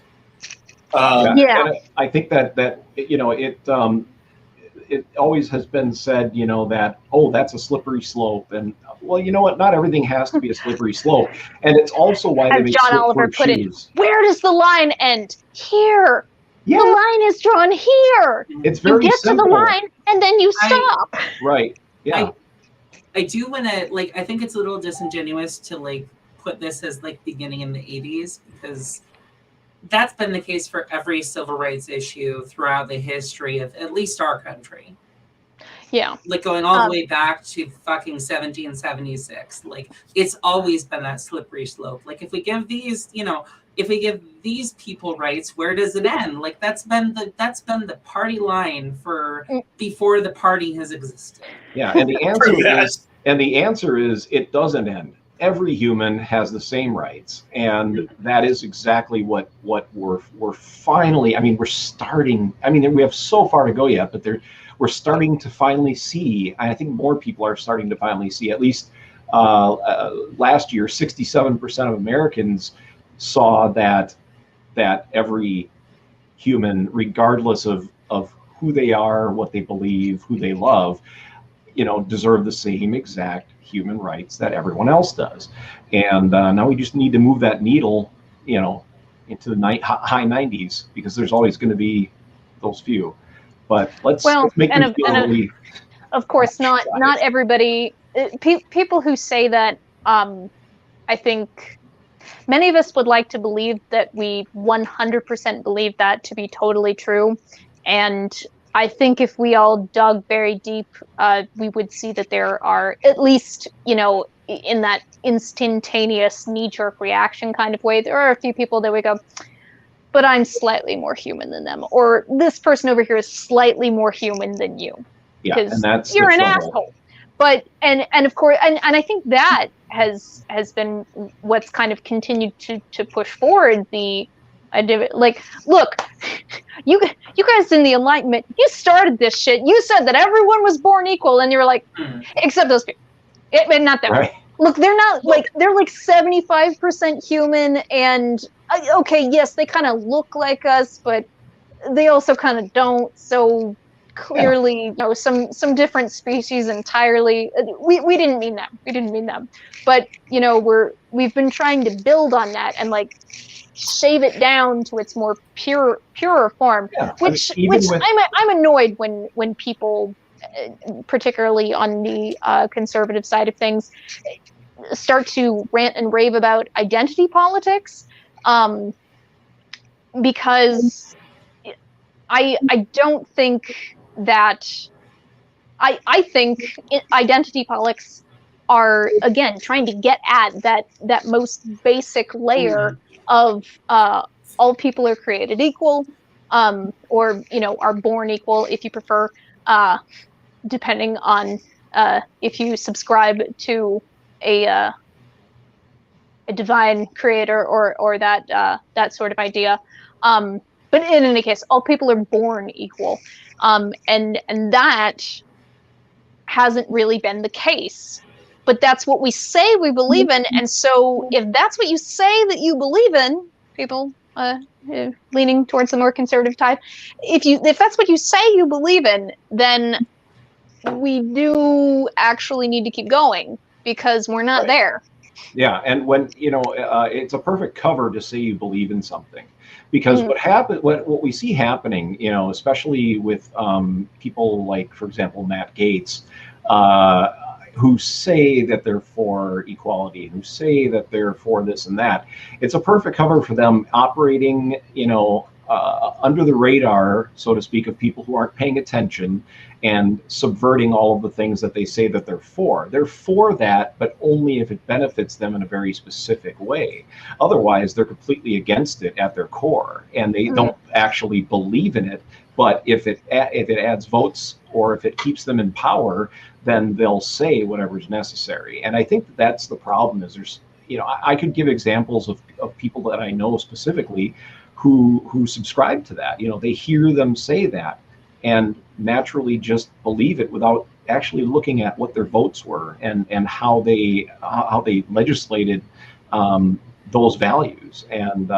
And I think that it always has been said, that, that's a slippery slope. And, well, you know what? Not everything has to be a slippery slope. And it's also why they make John Oliver put it, where does the line end? Here. Yeah. The line is drawn here. It's very You get simple. to the line, and then you stop. Right. Yeah. I do want to, I think it's a little disingenuous to, put this as, beginning in the 80s, because that's been the case for every civil rights issue throughout the history of at least our country. Yeah. Going all the way back to fucking 1776. It's always been that slippery slope. If we give these, if we give these people rights, where does it end? That's been the party line for before the party has existed. Yeah, and the answer is it doesn't end. Every human has the same rights, and that is exactly what we're finally. We're starting. We have so far to go yet, but we're starting to finally see. I think more people are starting to finally see. At least last year, 67% of Americans saw that every human, regardless of who they are, what they believe, who they love, deserve the same exact human rights that everyone else does. And now we just need to move that needle, into the high 90s, because there's always going to be those few. But let's make them feel of course, not everybody. People who say that, I think many of us would like to believe that we 100% believe that to be totally true. And I think if we all dug very deep, we would see that there are, at least, in that instantaneous knee-jerk reaction kind of way, there are a few people that we go, but I'm slightly more human than them, or this person over here is slightly more human than you. Yeah, and that's you're the an trouble. asshole. But and of course, and I think that has been what's kind of continued to push forward the idea. Like, look, you guys in the Enlightenment, you started this shit. You said that everyone was born equal, and you were like, except those people, not them. Right. Look, they're not like, they're like 75% human, and okay, yes, they kind of look like us, but they also kind of don't. So clearly, you know, some different species entirely. We didn't mean them. We didn't mean them. But you know, we've been trying to build on that and like shave it down to its more purer form. Yeah, Which with, I'm annoyed when people, particularly on the conservative side of things, start to rant and rave about identity politics, because I don't think that I think identity politics are, again, trying to get at that most basic layer of all people are created equal, or you know, are born equal, if you prefer, depending on if you subscribe to a divine creator or that sort of idea. But in any case, all people are born equal, and that hasn't really been the case. But that's what we say we believe in, and so if that's what you say that you believe in, people leaning towards the more conservative type, if that's what you say you believe in, then we do actually need to keep going, because we're not there. Yeah, and when, you know, it's a perfect cover to say you believe in something, because what we see happening, you know, especially with people like, for example, Matt Gaetz, who say that they're for equality, who say that they're for this and that, it's a perfect cover for them operating, you know, under the radar, so to speak, of people who aren't paying attention and subverting all of the things that they say that they're for. They're for that, but only if it benefits them in a very specific way. Otherwise, they're completely against it at their core, and they don't actually believe in it. But if it adds votes, or if it keeps them in power, then they'll say whatever's necessary. And I think that's the problem. Is there's, you know, I could give examples of people that I know specifically who subscribe to that. You know, they hear them say that and naturally just believe it without actually looking at what their votes were and how they legislated those values. And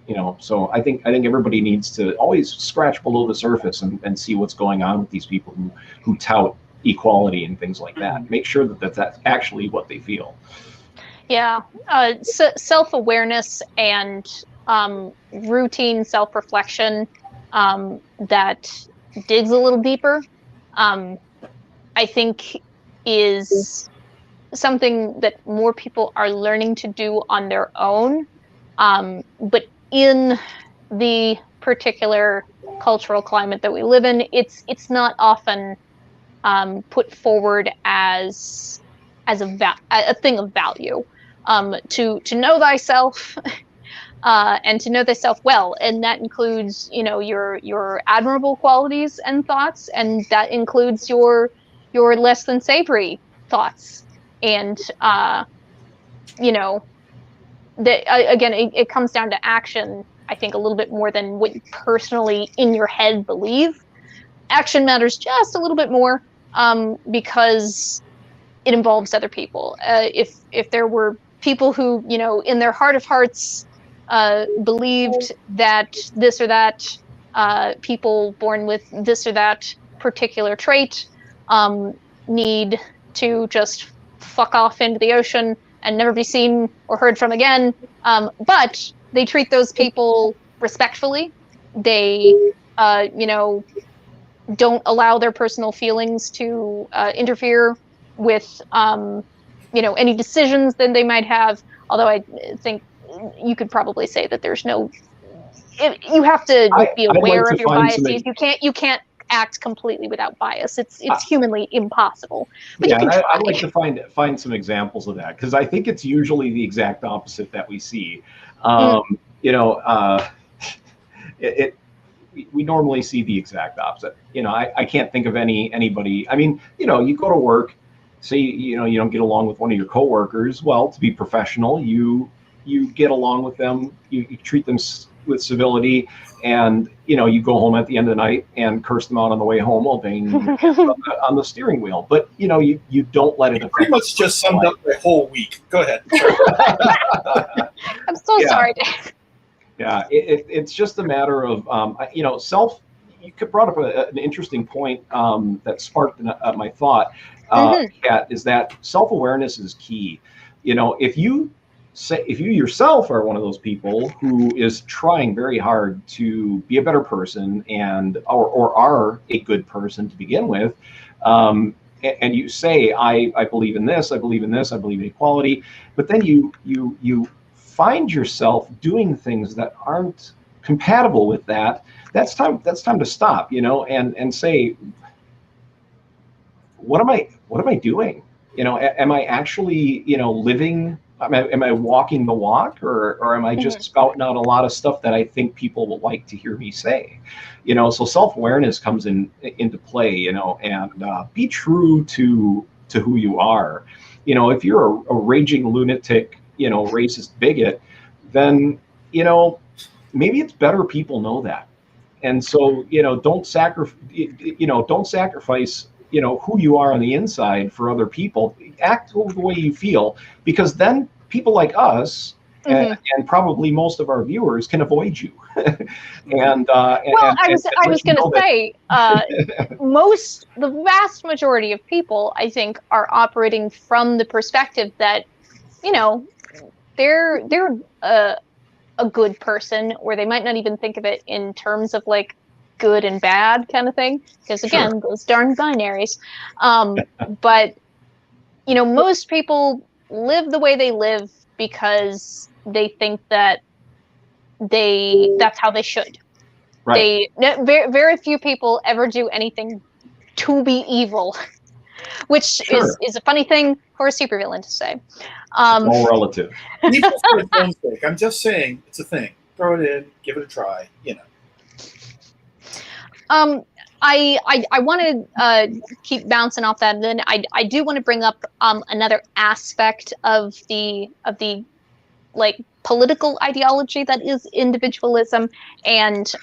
you know, so I think everybody needs to always scratch below the surface and see what's going on with these people who tout equality and things like that. Make sure that that's actually what they feel. Yeah, self-awareness and routine self-reflection that digs a little deeper, I think is something that more people are learning to do on their own. But in the particular cultural climate that we live in, it's not often put forward as a thing of value, to know thyself. And to know thyself well, and that includes, you know, your admirable qualities and thoughts, and that includes your less than savory thoughts, and you know, that again, it comes down to action. I think a little bit more than what you personally in your head believe. Action matters just a little bit more, because it involves other people. If there were people who, you know, in their heart of hearts, believed that this or that people born with this or that particular trait need to just fuck off into the ocean and never be seen or heard from again, but they treat those people respectfully. They you know, don't allow their personal feelings to interfere with you know, any decisions that they might have. Although I think you could probably say that there's no. You have to be aware of your biases. You can't act completely without bias. It's humanly impossible. But yeah, you can try. I'd like to find some examples of that, because I think it's usually the exact opposite that we see. we normally see the exact opposite. I can't think of anybody. I mean, you go to work, say, you don't get along with one of your coworkers. Well, to be professional, you get along with them, you treat them with civility, and you go home at the end of the night and curse them out on the way home while banging your hands on the steering wheel. But you don't let it affect. Pretty much just summed up my whole week. Go ahead. I'm so sorry, Dave. Yeah, it's just a matter of self. You brought up an interesting point that sparked my thought. Kat, is that self-awareness is key. If you yourself are one of those people who is trying very hard to be a better person or are a good person to begin with, and you say, I believe in this, I believe in this, I believe in equality, but then you find yourself doing things that aren't compatible with that, that's time to stop, and say, what am I doing? Am I actually, living, am I walking the walk, or am I just spouting out a lot of stuff that I think people will like to hear me say? So self-awareness comes into play, and be true to who you are. If you're a raging lunatic, racist bigot, then, maybe it's better people know that. And so, don't sacrifice, who you are on the inside for other people. Act the way you feel, because then people like us and probably most of our viewers can avoid you. I was going to say, the vast majority of people, I think, are operating from the perspective that, they're a good person, or they might not even think of it in terms of like good and bad kind of thing, because again, those darn binaries. But most people live the way they live because they think that that's how they should. Right. Very few people ever do anything to be evil, which is a funny thing for a supervillain to say. It's all relative. Evil for its own sake. I'm just saying, it's a thing. Throw it in, give it a try. I want to keep bouncing off that, and then I do want to bring up another aspect of the like political ideology that is individualism, and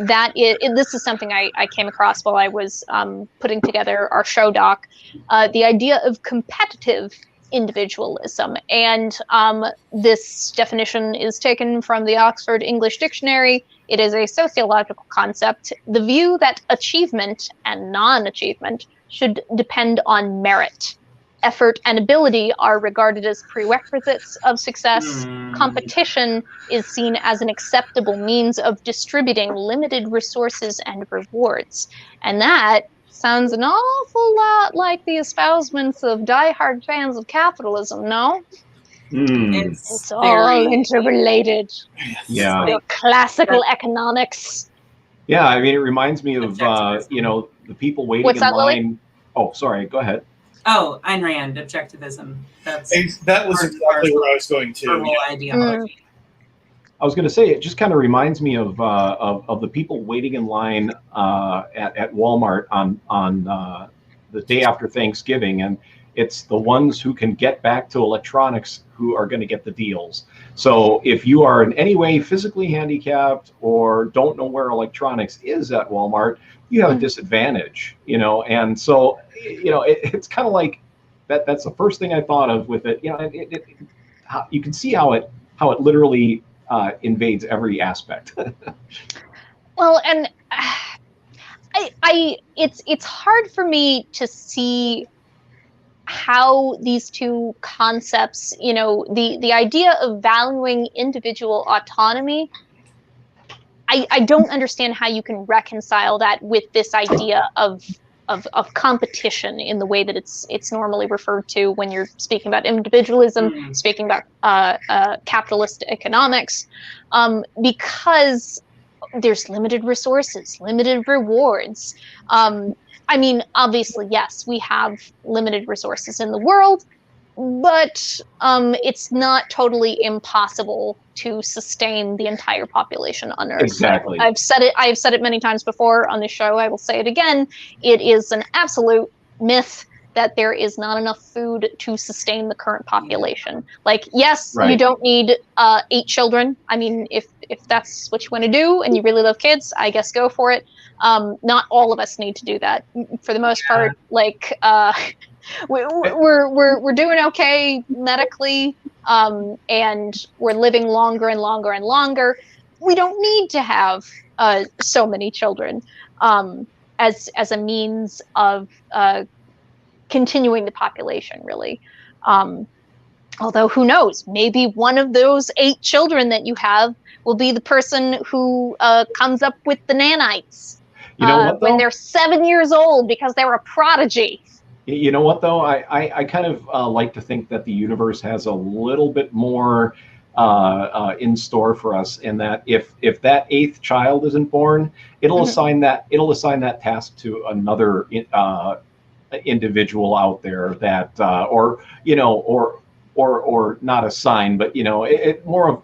this is something I came across while I was putting together our show doc, the idea of competitive individualism, and this definition is taken from the Oxford English Dictionary. It is a sociological concept, the view that achievement and non-achievement should depend on merit. Effort and ability are regarded as prerequisites of success. Competition is seen as an acceptable means of distributing limited resources and rewards. And that sounds an awful lot like the espousments of diehard fans of capitalism, no? It's all interrelated. Yeah. Your classical economics. Yeah, I mean, it reminds me of, the people waiting in line. Lily? Oh, sorry, go ahead. Oh, Ayn Rand, objectivism. That was exactly where I was going to. Ideology. I was going to say, it just kind of reminds me of the people waiting in line at Walmart on the day after Thanksgiving, and it's the ones who can get back to electronics who are going to get the deals. So if you are in any way physically handicapped or don't know where electronics is at Walmart, you have a disadvantage, and so it's kind of like that. That's the first thing I thought of with it. You can see how it literally invades every aspect. Well, and it's hard for me to see how these two concepts, the idea of valuing individual autonomy, I don't understand how you can reconcile that with this idea of competition in the way that it's normally referred to when you're speaking about individualism, speaking about capitalist economics, because there's limited resources, limited rewards. I mean, obviously, yes, we have limited resources in the world, but it's not totally impossible to sustain the entire population on Earth. Exactly. I've said it many times before on this show. I will say it again. It is an absolute myth that there is not enough food to sustain the current population. Like, yes, Right. you don't need 8 children. I mean, if that's what you want to do and you really love kids, I guess go for it. Not all of us need to do that. For the most part, like we're doing okay medically, and we're living longer and longer and longer. We don't need to have so many children as a means of continuing the population, really. Although who knows, maybe one of those 8 children that you have will be the person who comes up with the nanites when they're 7 years old because they're a prodigy. You know what, though? I kind of like to think that the universe has a little bit more in store for us, in that if that 8th child isn't born, it'll assign that task to another individual out there that or not assign, but it more of,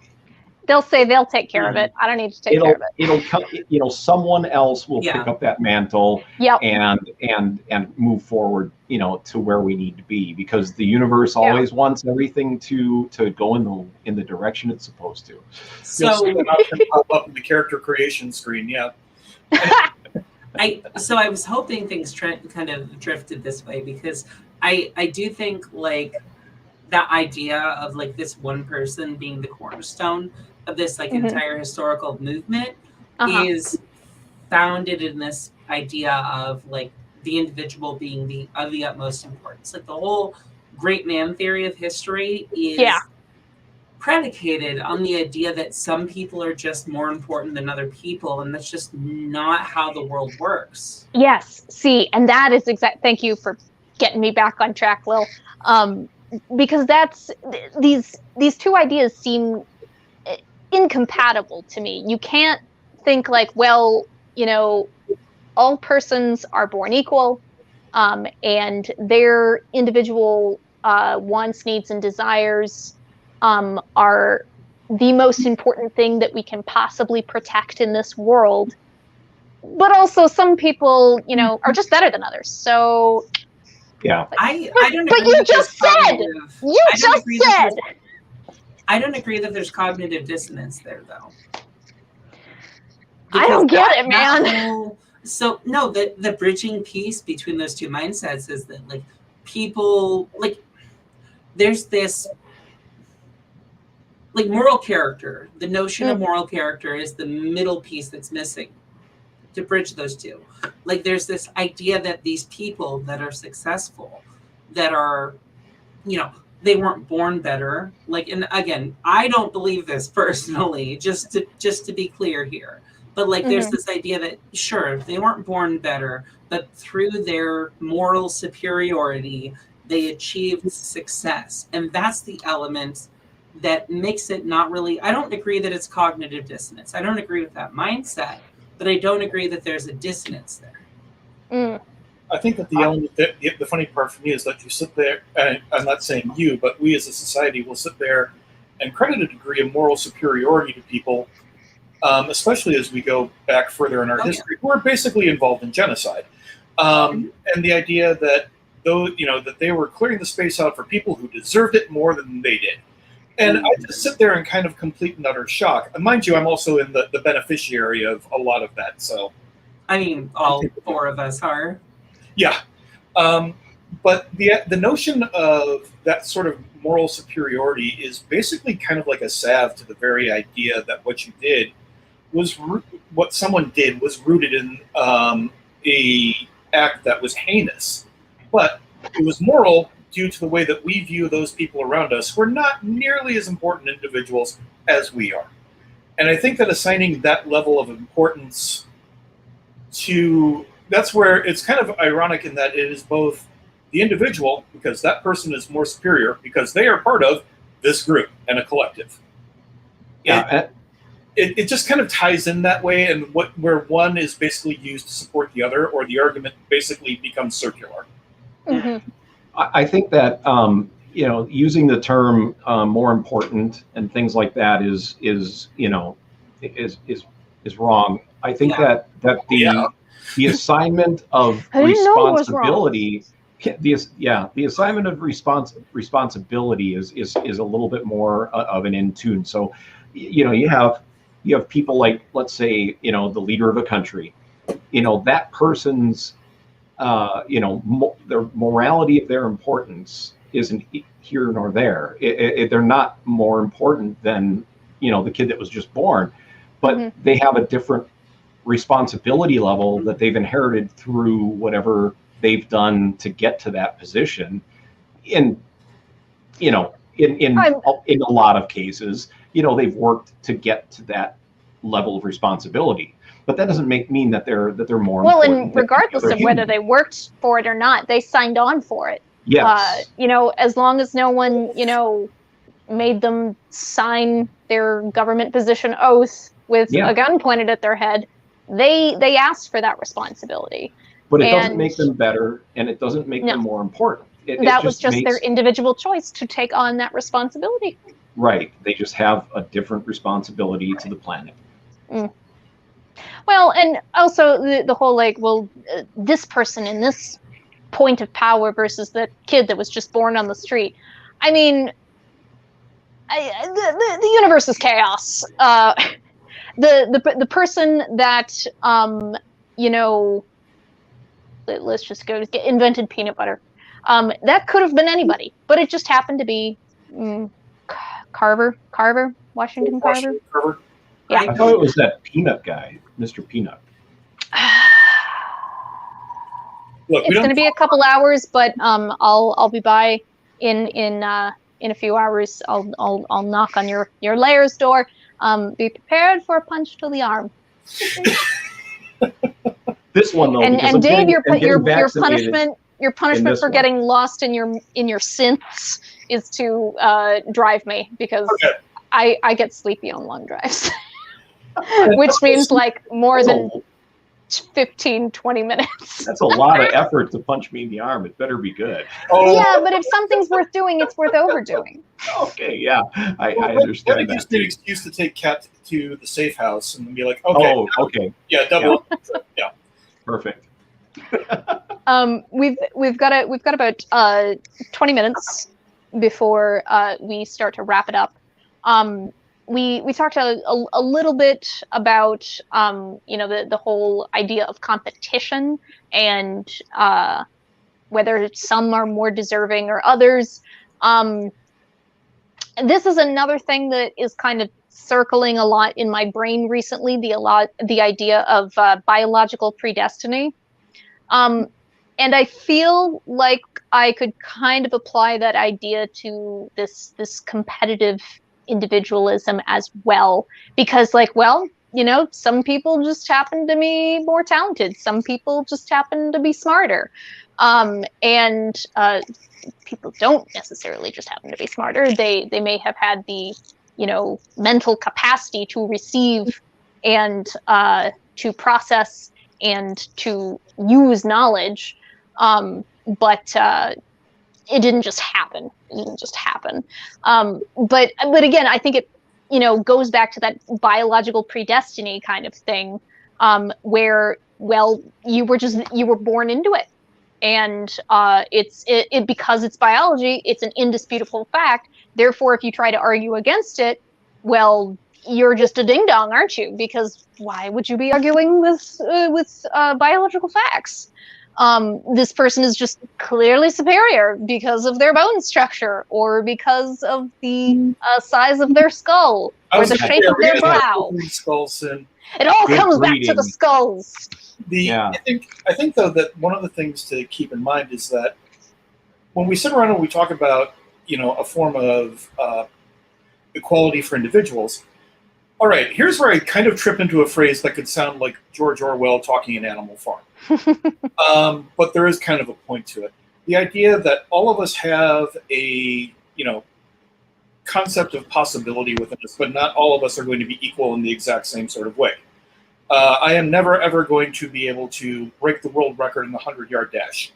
they'll say they'll take care of it. I don't need to take care of it. It'll come, someone else will pick up that mantle. Yep. and move forward, to where we need to be, because the universe always wants everything to go in the direction it's supposed to. So pop up in the character creation screen. Yeah. I was hoping things kind of drifted this way, because I do think, like, that idea of, like, this one person being the cornerstone of this, like, entire historical movement is founded in this idea of, like, the individual being of the utmost importance. Like, the whole great man theory of history is predicated on the idea that some people are just more important than other people, and that's just not how the world works. Yes, see, and that is thank you for getting me back on track, Will. Because that's these two ideas seem incompatible to me. You can't think like, well, all persons are born equal, and their individual wants, needs, and desires are the most important thing that we can possibly protect in this world. But also, some people, are just better than others. So. Yeah, I don't. But you just said. I don't agree that there's cognitive dissonance there, though. I don't get it, man. So no, the bridging piece between those two mindsets is that, like, people, like, there's this, like, moral character. The notion of moral character is the middle piece that's missing to bridge those two. Like, there's this idea that these people that are successful, that are, they weren't born better. Like, and again, I don't believe this personally, just to be clear here. But, like, there's this idea that, sure, they weren't born better, but through their moral superiority, they achieved success. And that's the element that makes it not really, I don't agree that it's cognitive dissonance. I don't agree with that mindset, but I don't agree that there's a dissonance there. I think that the element, the funny part for me is that you sit there, and I'm not saying you, but we as a society will sit there and credit a degree of moral superiority to people, especially as we go back further in our history, who are basically involved in genocide. And the idea that that they were clearing the space out for people who deserved it more than they did. And I just sit there in kind of complete and utter shock. And mind you, I'm also in the beneficiary of a lot of that. So, I mean, all 4 of us are. Yeah. But the notion of that sort of moral superiority is basically kind of like a salve to the very idea that what you did was what someone did was rooted in a act that was heinous, but it was moral due to the way that we view those people around us who are not nearly as important individuals as we are. And I think that assigning that level of importance to, that's where it's kind of ironic in that it is both the individual, because that person is more superior because they are part of this group and a collective. Yeah. It just kind of ties in that way, and where one is basically used to support the other, or the argument basically becomes circular. I think that using the term more important and things like that is wrong. I think that the assignment of I didn't know it was wrong. responsibility, the assignment of responsibility is a little bit more of an in tune. So, you have people like, let's say, the leader of a country, that person's, their morality of their importance isn't here nor there. They're not more important than, the kid that was just born, but they have a different responsibility level that they've inherited through whatever they've done to get to that position. In a lot of cases, they've worked to get to that level of responsibility. But that doesn't mean that they're more well, important. and regardless of whether they worked for it or not, they signed on for it. Yes. As long as no one, made them sign their government position oath with a gun pointed at their head, they asked for that responsibility. But it doesn't make them better, and it doesn't make them more important. That was just their individual choice to take on that responsibility. Right. They just have a different responsibility to the planet. Well, and also the whole this person in this point of power versus the kid that was just born on the street. I mean, the universe is chaos. The person that let's just go invented peanut butter. That could have been anybody, but it just happened to be Carver, Washington Carver. Yeah. I thought it was that peanut guy, Mr. Peanut. Look, it's going to be a couple hours, but I'll be by in a few hours. I'll knock on your lair's door. Be prepared for a punch to the arm. This one though, and Dave, your punishment for getting lost in your synths is to drive me, because I get sleepy on long drives, which means more than 15-20 minutes. That's a lot of effort to punch me in the arm. It better be good. Yeah, but if something's worth doing, it's worth overdoing. Okay, yeah, I understand that. Just an excuse to take Kat to the safe house and be like, okay. Oh, okay. Yeah, double. Yeah. Perfect. We've got about 20 minutes before we start to wrap it up. We talked a little bit about the whole idea of competition and whether some are more deserving or others. This is another thing that is kind of circling a lot in my brain recently, the idea of biological predestiny. And I feel like I could kind of apply that idea to this competitive individualism as well, because some people just happen to be more talented, some people just happen to be smarter, and people don't necessarily just happen to be smarter. They may have had the mental capacity to receive and to process and to use knowledge, but it didn't just happen. But again, I think it goes back to that biological predestiny kind of thing, where you were born into it, and it because it's biology, it's an indisputable fact. Therefore, if you try to argue against it, well, you're just a ding dong, aren't you? Because why would you be arguing with biological facts? This person is just clearly superior because of their bone structure, or because of the size of their skull, or the shape of their brow. It all comes back to the skulls. I think though that one of the things to keep in mind is that when we sit around and we talk about a form of equality for individuals. All right, here's where I kind of trip into a phrase that could sound like George Orwell talking in Animal Farm. But there is kind of a point to it. The idea that all of us have a, concept of possibility within us, but not all of us are going to be equal in the exact same sort of way. I am never, ever going to be able to break the world record in the 100-yard dash.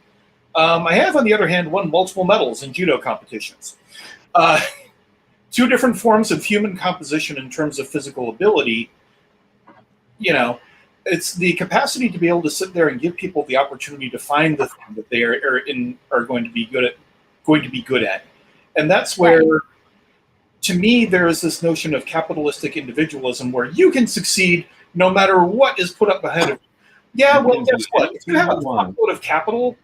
I have, on the other hand, won multiple medals in judo competitions. Two different forms of human composition in terms of physical ability. You know, it's the capacity to be able to sit there and give people the opportunity to find the thing that they are going to be good at, and that's where, to me, there is this notion of capitalistic individualism where you can succeed no matter what is put up ahead of you. Yeah, well, guess what? If you have a fuckload of capital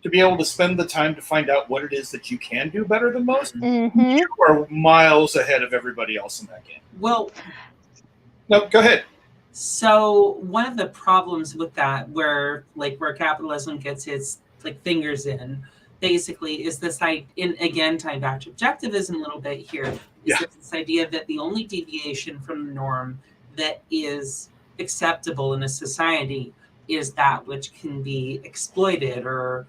to be able to spend the time to find out what it is that you can do better than most, you are miles ahead of everybody else in that game. Well, no, go ahead. So one of the problems with that, where capitalism gets its fingers in, basically, is this again, tying back to objectivism a little bit here, is this idea that the only deviation from the norm that is acceptable in a society is that which can be exploited or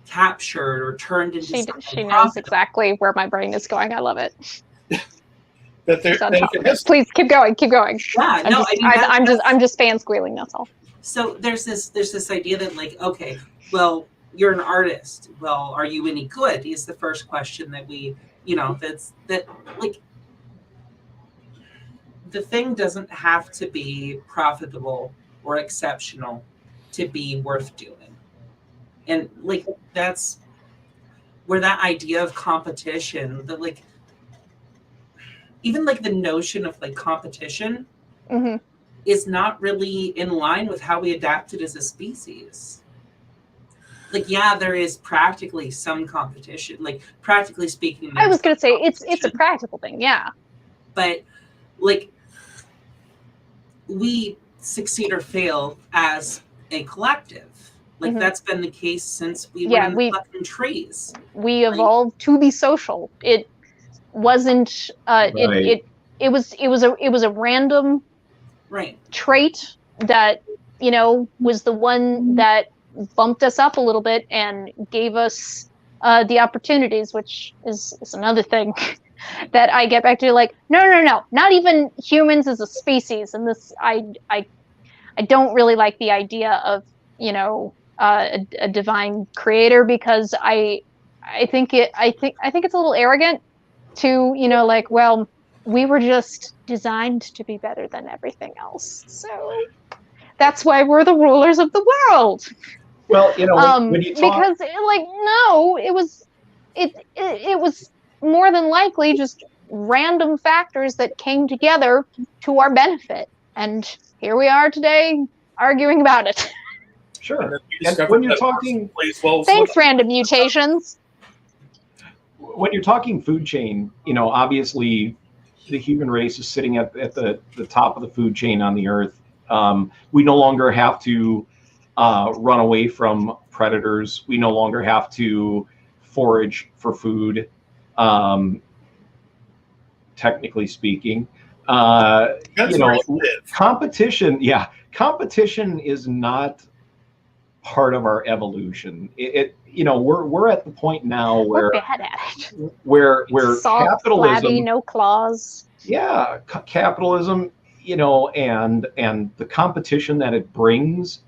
captured or turned into something She knows profitable. exactly where my brain is going. I love it. Please keep going. Yeah, I'm just fan squealing. That's all. So there's this idea that okay, well, you're an artist. Well, are you any good? Is the first question that we, the thing doesn't have to be profitable or exceptional to be worth doing. And that's where that idea of competition, that even the notion of competition is not really in line with how we adapted as a species. There is practically some competition, practically speaking. I was going to say it's a practical thing. Yeah. But we succeed or fail as a collective. That's been the case since we were in the fucking trees. We evolved to be social. It wasn't. It was a random trait that was the one that bumped us up a little bit and gave us the opportunities, which is another thing that I get back to. No, not even humans as a species. And this, I don't really like the idea of a divine creator, because I think it's a little arrogant to well, we were just designed to be better than everything else, so that's why we're the rulers of the world. Well, when you talk, because no, it was more than likely just random factors that came together to our benefit, and here we are today arguing about it. Sure. And when you're talking, thanks, random mutations. When you're talking food chain, obviously the human race is sitting at the top of the food chain on the earth. We no longer have to run away from predators. We no longer have to forage for food, technically speaking. Competition is not part of our evolution. We're at the point now where we're bad at it. Where soft, capitalism, flabby, no claws. Yeah, capitalism, and the competition that it brings,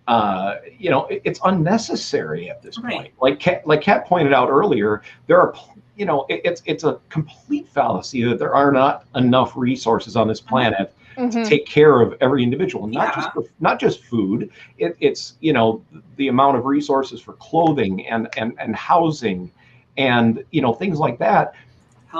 it's unnecessary at this point. Like Kat pointed out earlier, there are, it's a complete fallacy that there are not enough resources on this planet to take care of every individual, not just food. It's the amount of resources for clothing and housing and things like that.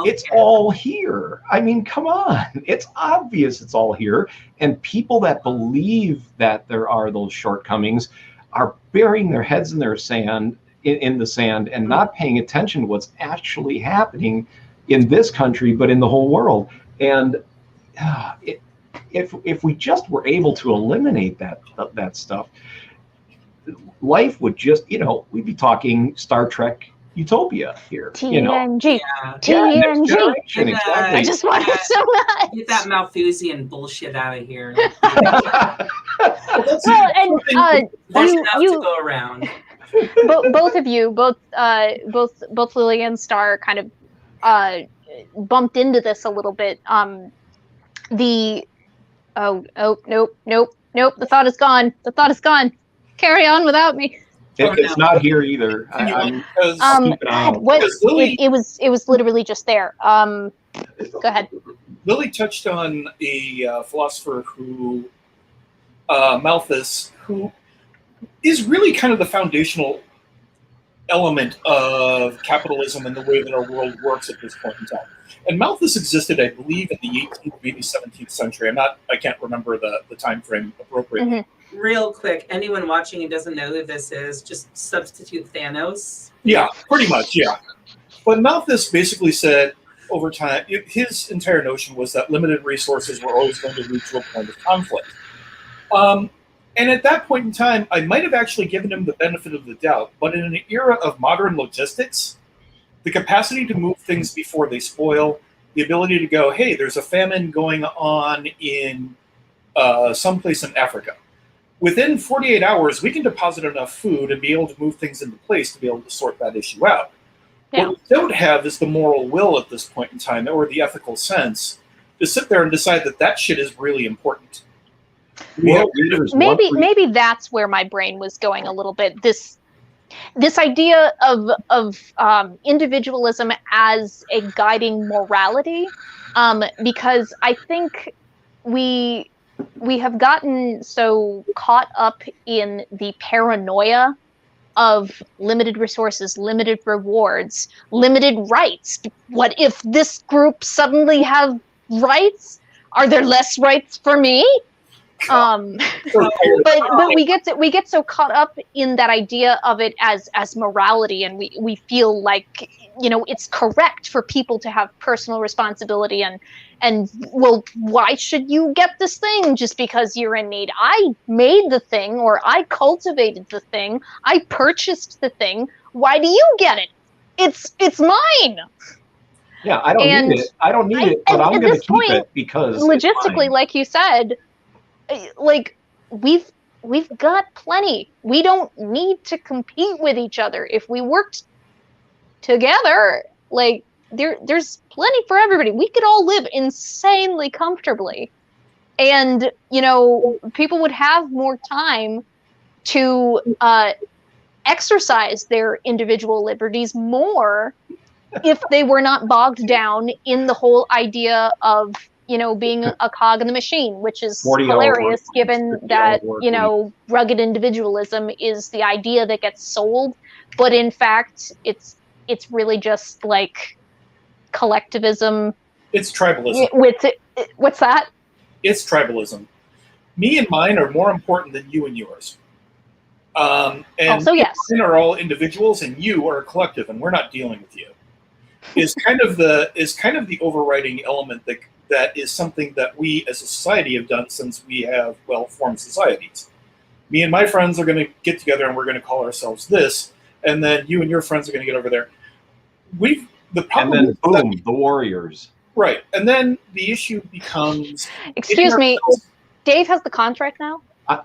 It's all here. I mean, come on. It's obvious it's all here. And people that believe that there are those shortcomings are burying their heads in the sand and not paying attention to what's actually happening in this country, but in the whole world. And if we just were able to eliminate that stuff, life would just, we'd be talking Star Trek Utopia here. TNG. TNG. Exactly. I just want it so much. Get that Malthusian bullshit out of here. There's enough to go around. Both of you, both Lily and Star, kind of bumped into this a little bit. Nope. The thought is gone. Carry on without me. It's not here either. I'll keep an eye on it. What Because Lily- it was literally just there. Go ahead. Lily touched on a philosopher who, Malthus, who is really kind of the foundational element of capitalism and the way that our world works at this point in time. And Malthus existed, I believe, in the 18th, maybe 17th century. I can't remember the time frame appropriately. Mm-hmm. Real quick, anyone watching who doesn't know who this is, just substitute Thanos. Yeah, pretty much, yeah. But Malthus basically said over time, his entire notion was that limited resources were always going to lead to a point of conflict. And at that point in time, I might have actually given him the benefit of the doubt, but in an era of modern logistics, the capacity to move things before they spoil, the ability to go, hey, there's a famine going on in someplace in Africa. Within 48 hours, we can deposit enough food and be able to move things into place to be able to sort that issue out. Yeah. What we don't have is the moral will at this point in time, or the ethical sense, to sit there and decide that that shit is really important. Maybe that's where my brain was going a little bit. This idea of individualism as a guiding morality, because I think we have gotten so caught up in the paranoia of limited resources, limited rewards, limited rights. What if this group suddenly have rights? Are there less rights for me? But we get so caught up in that idea of it as morality, and we feel like, you know, it's correct for people to have personal responsibility and well, why should you get this thing just because you're in need? I made the thing, or I cultivated the thing, I purchased the thing. Why do you get it? It's mine. Yeah, I don't need it, but I'm going to keep it because logistically, like you said, like we've got plenty. We don't need to compete with each other. If we worked together, like there's plenty for everybody. We could all live insanely comfortably, and you know, people would have more time to exercise their individual liberties more if they were not bogged down in the whole idea of, you know, being a cog in the machine, which is hilarious given that, you know, rugged individualism is the idea that gets sold, but in fact it's really just like collectivism. It's tribalism. What's that? It's tribalism. Me and mine are more important than you and yours. And also, yes, mine are all individuals, and you are a collective, and we're not dealing with you. Is kind of the overriding element that is something that we as a society have done since we have formed societies. Me and my friends are going to get together and we're going to call ourselves this, and then you and your friends are going to get over there. And then boom, the warriors. Right, and then the issue becomes. Excuse me, Dave has the contract now. I'm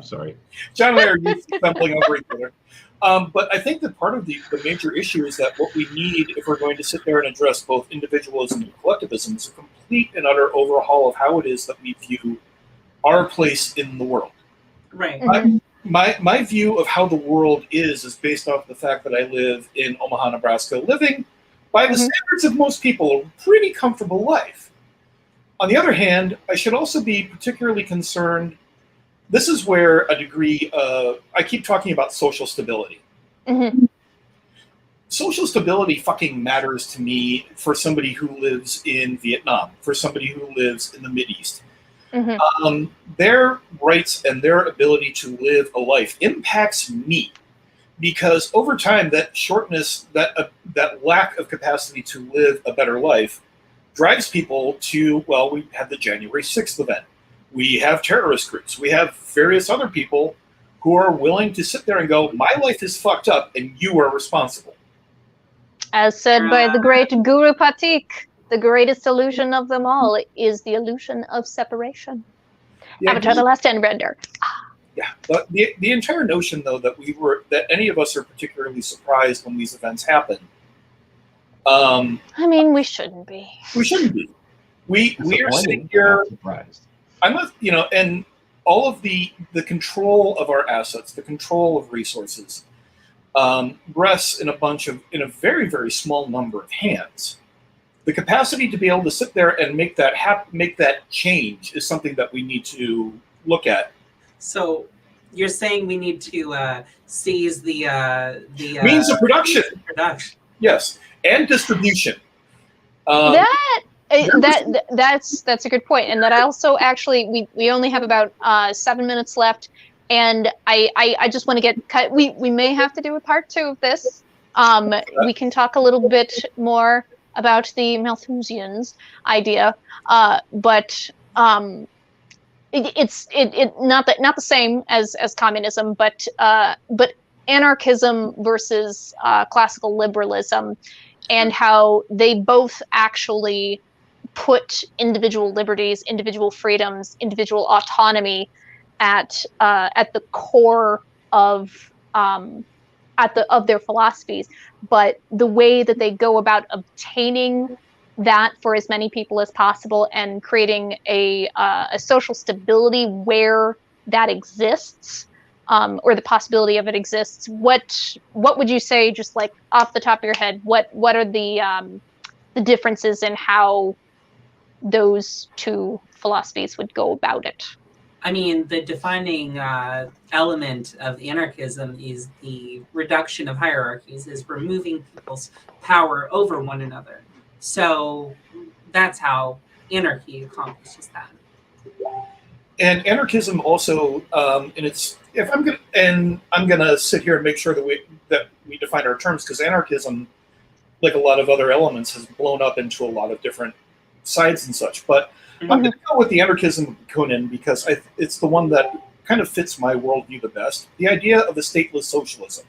sorry. John and I are used to stumbling over each other. But I think that part of the major issue is that what we need, if we're going to sit there and address both individualism and collectivism, is a complete and utter overhaul of how it is that we view our place in the world. Right. Mm-hmm. My view of how the world is based off the fact that I live in Omaha, Nebraska, living by the standards of most people, a pretty comfortable life. On the other hand, I should also be particularly concerned. This is where a degree of, I keep talking about social stability. Mm-hmm. Social stability fucking matters to me for somebody who lives in Vietnam, for somebody who lives in the Mideast. Mm-hmm. Their rights and their ability to live a life impacts me, because over time that shortness, that lack of capacity to live a better life drives people to, well, we had the January 6th event. We have terrorist groups. We have various other people who are willing to sit there and go, my life is fucked up and you are responsible. As said by the great Guru Patik, the greatest illusion of them all is the illusion of separation. Avatar: The Last Airbender. Yeah, but the entire notion, though, that any of us are particularly surprised when these events happen. I mean, we shouldn't be. We shouldn't be. We are sitting here. Surprised. I'm not, and all of the control of our assets, the control of resources, rests in a very, very small number of hands. The capacity to be able to sit there and make that change is something that we need to look at. So you're saying we need to seize the means of production. Yes, and distribution. That's a good point, and that also actually we only have about 7 minutes left, and I just want to get cut. We may have to do a part 2 of this. We can talk a little bit more about the Malthusians idea, but it's not the same as communism, but anarchism versus classical liberalism, and how they both actually put individual liberties, individual freedoms, individual autonomy at the core of their philosophies. But the way that they go about obtaining that for as many people as possible and creating a social stability where that exists, or the possibility of it exists, what would you say, just like off the top of your head, what are the differences in how those two philosophies would go about it? I mean, the defining element of anarchism is the reduction of hierarchies, is removing people's power over one another. So that's how anarchy accomplishes that. And anarchism also, I'm gonna sit here and make sure that we define our terms, because anarchism, like a lot of other elements, has blown up into a lot of different sides and such. But I'm going to go with the anarchism Kunin because it's the one that kind of fits my worldview the best. The idea of a stateless socialism.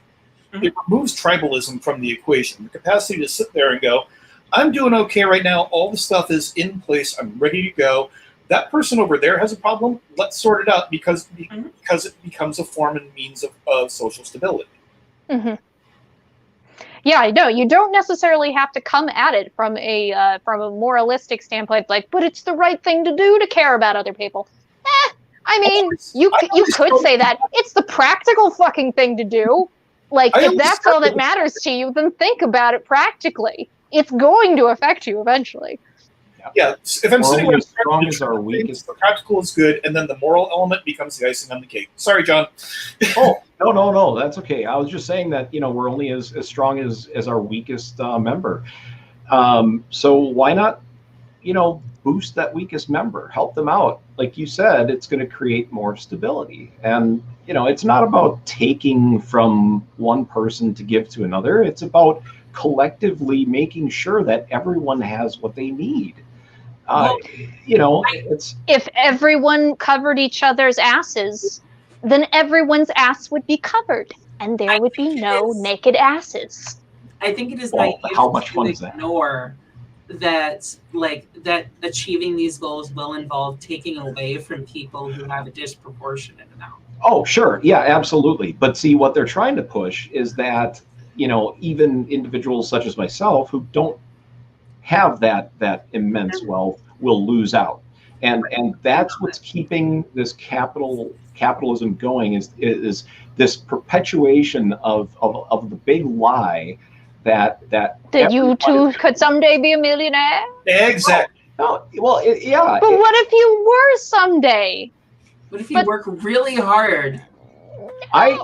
It removes tribalism from the equation. The capacity to sit there and go, I'm doing okay right now. All the stuff is in place. I'm ready to go. That person over there has a problem. Let's sort it out because it becomes a form and means of social stability. Yeah, I know. You don't necessarily have to come at it from a moralistic standpoint, like, but it's the right thing to do to care about other people. I mean, you could say that. It's the practical fucking thing to do. Like, if that's all that matters to you, then think about it practically. It's going to affect you eventually. Yeah, if I'm sitting as strong as our weakest, the practical is good, and then the moral element becomes the icing on the cake. Sorry, John. Oh, no, that's okay. I was just saying that, we're only as strong as our weakest member. So why not, boost that weakest member, help them out. Like you said, it's going to create more stability. And, it's not about taking from one person to give to another. It's about collectively making sure that everyone has what they need. If everyone covered each other's asses, then everyone's ass would be covered, and there would be no naked asses. I think it is how much fun is that? Ignore that, that achieving these goals will involve taking away from people who have a disproportionate amount. Oh, sure, yeah, absolutely. But see, what they're trying to push is that even individuals such as myself who don't have that immense wealth will lose out, and that's what's keeping this capitalism going is this perpetuation of the big lie that you too could someday be a millionaire. Exactly. Oh, well, yeah. But what if you were someday? What if you work really hard?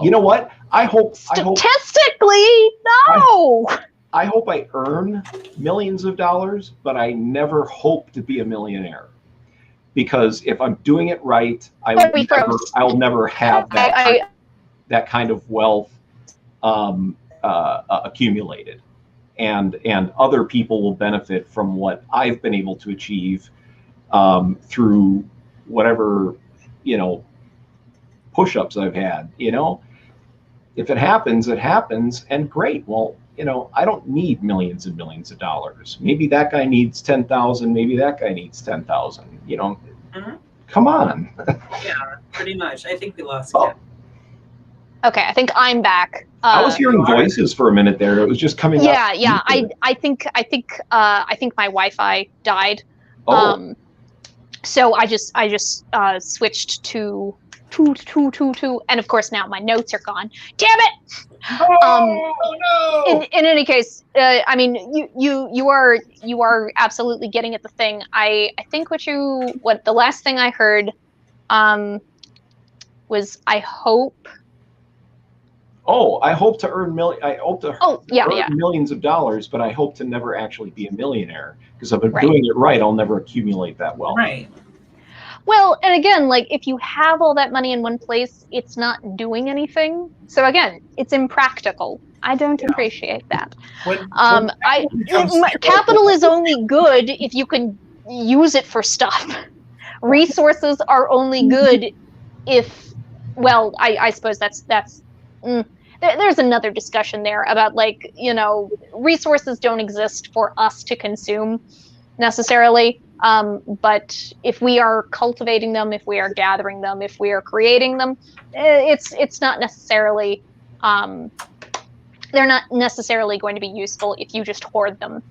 You know what? I hope statistically, no. I hope I earn millions of dollars, but I never hope to be a millionaire. Because if I'm doing it right, I'll never have that kind of wealth accumulated. And other people will benefit from what I've been able to achieve through whatever, push-ups I've had, If it happens, it happens, and great. Well, I don't need millions and millions of dollars. Maybe that guy needs 10,000. Maybe that guy needs 10,000. Come on. Yeah, pretty much. I think we lost again. Okay, I think I'm back. I was hearing voices for a minute there. It was just coming up. Yeah. I think my Wi-Fi died. Oh. So I just switched to And of course now my notes are gone. Damn it! Oh no! In any case, I mean, you are absolutely getting at the thing. I think what the last thing I heard was I hope. Oh, I hope to earn yeah. millions of dollars, but I hope to never actually be a millionaire, because if I'm doing it right, I'll never accumulate that wealth. Right. Well, and again, like if you have all that money in one place, it's not doing anything. So again, it's impractical. I don't appreciate that. Capital is only good if you can use it for stuff. Resources are only good if, well, I suppose that's there's another discussion there about, like, you know, resources don't exist for us to consume necessarily. But if we are cultivating them, if we are gathering them, if we are creating them, it's not necessarily, they're not necessarily going to be useful if you just hoard them.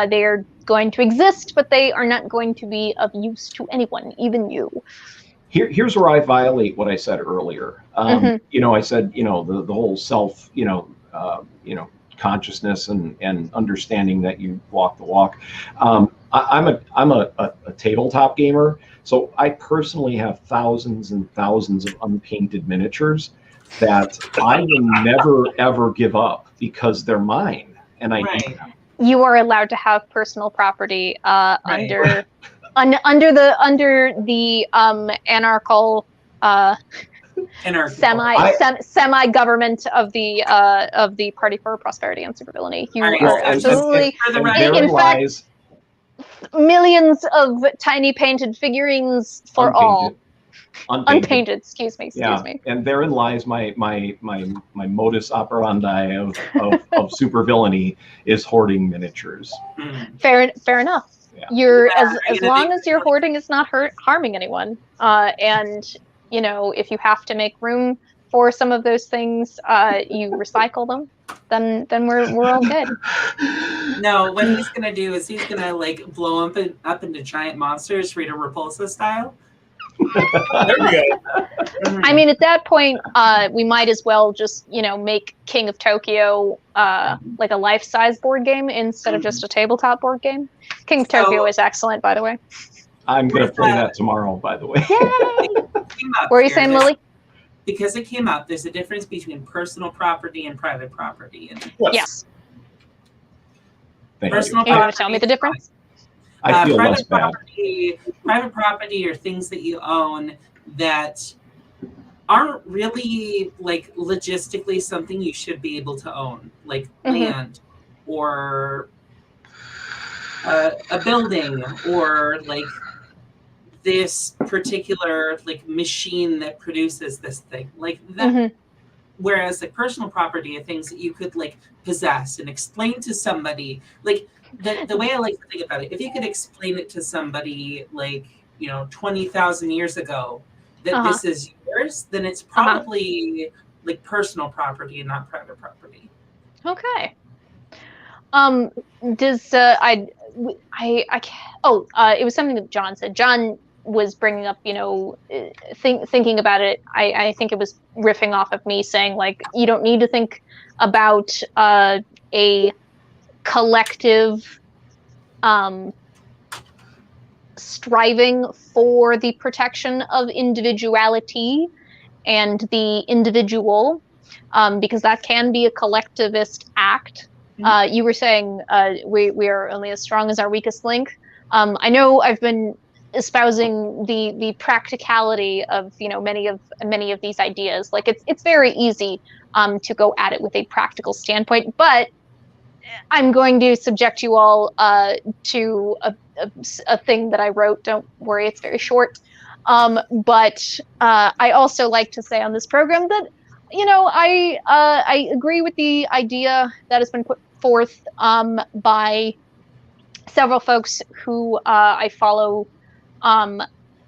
They're going to exist, but they are not going to be of use to anyone, even you. Here's where I violate what I said earlier. You know, I said, you know, the whole self, consciousness and understanding that you walk the walk. I'm a tabletop gamer, so I personally have thousands and thousands of unpainted miniatures that I will never ever give up because they're mine, and I need them. You are allowed to have personal property under the anarchical semi-government of the Party for Prosperity and Supervillainy. You are absolutely, in fact, millions of tiny painted figurines for all. Unpainted. Excuse me. And therein lies my modus operandi of supervillainy, is hoarding miniatures. Fair enough. Yeah. You're as long as your hoarding is not harming anyone, and you know, if you have to make room for some of those things, you recycle them, then we're all good. No, what he's gonna do is he's gonna like blow up into giant monsters, Rita Repulsa style. There we go. I mean, at that point, we might as well just, you know, make King of Tokyo like a life-size board game instead of just a tabletop board game. King of Tokyo is excellent, by the way. I'm going to play that tomorrow, by the way. Yay! What were you saying, Lily? Because it came out, there's a difference between personal property and private property. And yes. Personal property. You want to tell me the difference? I feel less bad. Private property are things that you own that aren't really like logistically something you should be able to own, like land or a building or like this particular like machine that produces this thing, like that. Whereas like personal property are things that you could like possess and explain to somebody, like. The way I like to think about it, if you could explain it to somebody like, you know, 20,000 years ago that this is yours, then it's probably like personal property and not private property. Okay. Does it was something that John said. John was bringing up, you know, thinking about it. I think it was riffing off of me saying, like, you don't need to think about a collective striving for the protection of individuality and the individual, because that can be a collectivist act. You were saying we are only as strong as our weakest link. I know I've been espousing the practicality of, you know, many of these ideas. Like it's very easy to go at it with a practical standpoint, but I'm going to subject you all to a thing that I wrote. Don't worry, it's very short. But I also like to say on this program that, you know, I agree with the idea that has been put forth by several folks who I follow.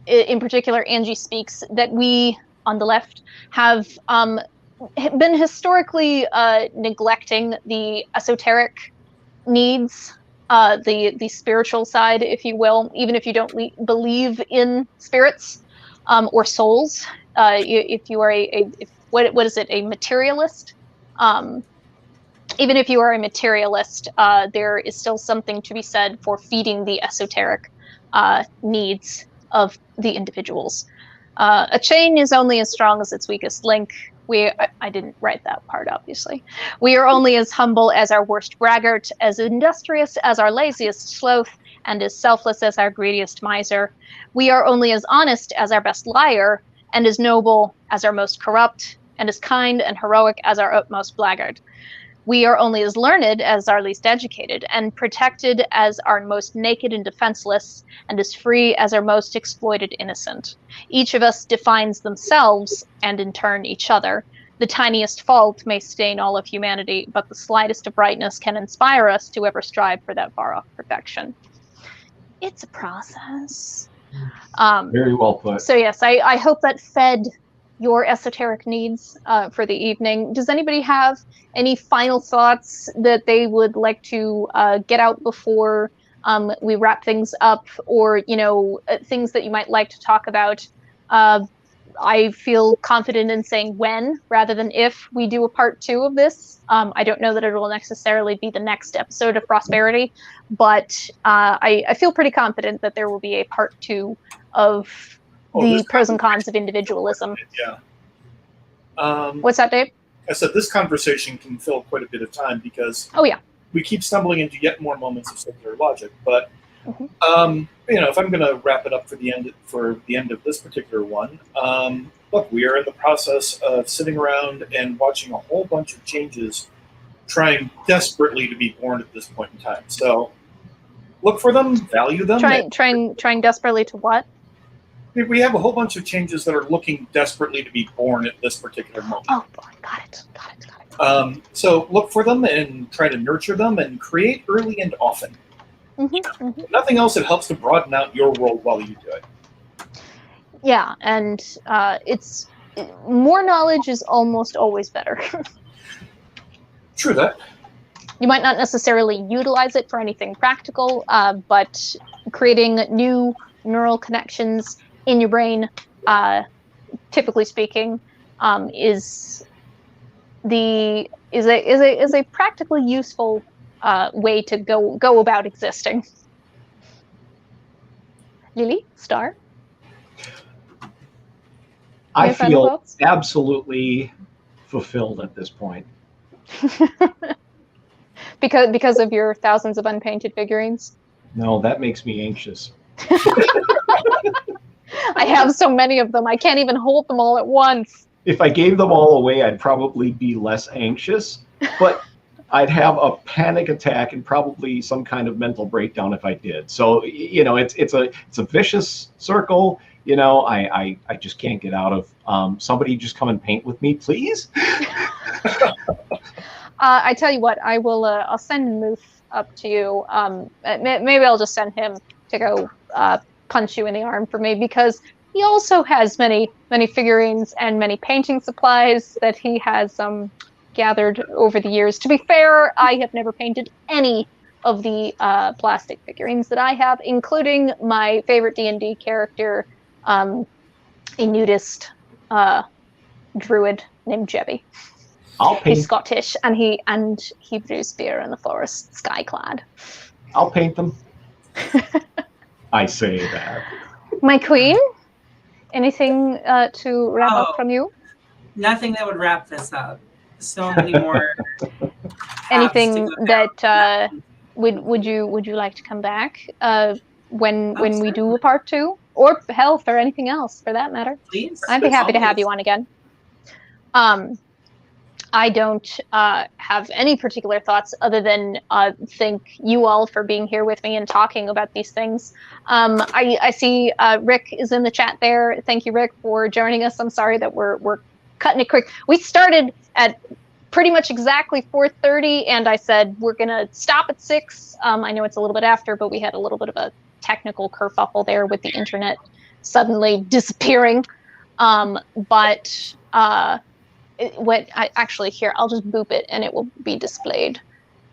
In particular, Angie Speaks, that we on the left have been historically neglecting the esoteric needs, the spiritual side, if you will, even if you don't believe in spirits or souls. if you are what is it, a materialist? Even if you are a materialist, there is still something to be said for feeding the esoteric needs of the individuals. A chain is only as strong as its weakest link. I didn't write that part, obviously. We are only as humble as our worst braggart, as industrious as our laziest sloth, and as selfless as our greediest miser. We are only as honest as our best liar, and as noble as our most corrupt, and as kind and heroic as our utmost blackguard. We are only as learned as our least educated, and protected as our most naked and defenseless, and as free as our most exploited innocent. Each of us defines themselves, and in turn each other. The tiniest fault may stain all of humanity, but the slightest of brightness can inspire us to ever strive for that far-off perfection. It's a process. Very well put. So yes, I hope that fed your esoteric needs for the evening. Does anybody have any final thoughts that they would like to get out before we wrap things up, or things that you might like to talk about? I feel confident in saying when rather than if we do a part 2 of this. I don't know that it will necessarily be the next episode of Prosperity, but I feel pretty confident that there will be a part 2 of the pros and cons of individualism. Yeah. What's that, Dave? I said this conversation can fill quite a bit of time because we keep stumbling into yet more moments of circular logic. But if I'm going to wrap it up for the end of this particular one, look, we are in the process of sitting around and watching a whole bunch of changes, trying desperately to be born at this point in time. So look for them, value them. Trying desperately to what? We have a whole bunch of changes that are looking desperately to be born at this particular moment. Oh, boy. Got it. So look for them and try to nurture them and create early and often. Nothing else that helps to broaden out your world while you do it. Yeah, and it's more knowledge is almost always better. True that. You might not necessarily utilize it for anything practical, but creating new neural connections in your brain, typically speaking, is a practically useful way to go about existing. Lily, Star? I feel absolutely fulfilled at this point. Because of your thousands of unpainted figurines? No, that makes me anxious. I have so many of them, I can't even hold them all at once. If I gave them all away, I'd probably be less anxious, but I'd have a panic attack and probably some kind of mental breakdown if I did. So, it's a vicious circle. I just can't get out of. Somebody just come and paint with me, please. I tell you what, I'll send Moof up to you. Maybe I'll just send him to go punch you in the arm for me, because he also has many figurines and many painting supplies that he has gathered over the years. To be fair, I have never painted any of the plastic figurines that I have, including my favorite D&D character, a nudist druid named Jebby. I'll paint. He's Scottish, and he brews beer in the forest, sky-clad. I'll paint them. I say that. My queen, anything to wrap up from you? Nothing that would wrap this up. So many more. Anything that would you like to come back when we do a part 2, or health, or anything else for that matter? Please. I'd be happy to have you on again. I don't have any particular thoughts other than thank you all for being here with me and talking about these things. I see Rick is in the chat there. Thank you, Rick, for joining us. I'm sorry that we're cutting it quick. We started at pretty much exactly 4:30, and I said we're gonna stop at 6. I know it's a little bit after, but we had a little bit of a technical kerfuffle there with the internet suddenly disappearing. Actually, here, I'll just boop it and it will be displayed.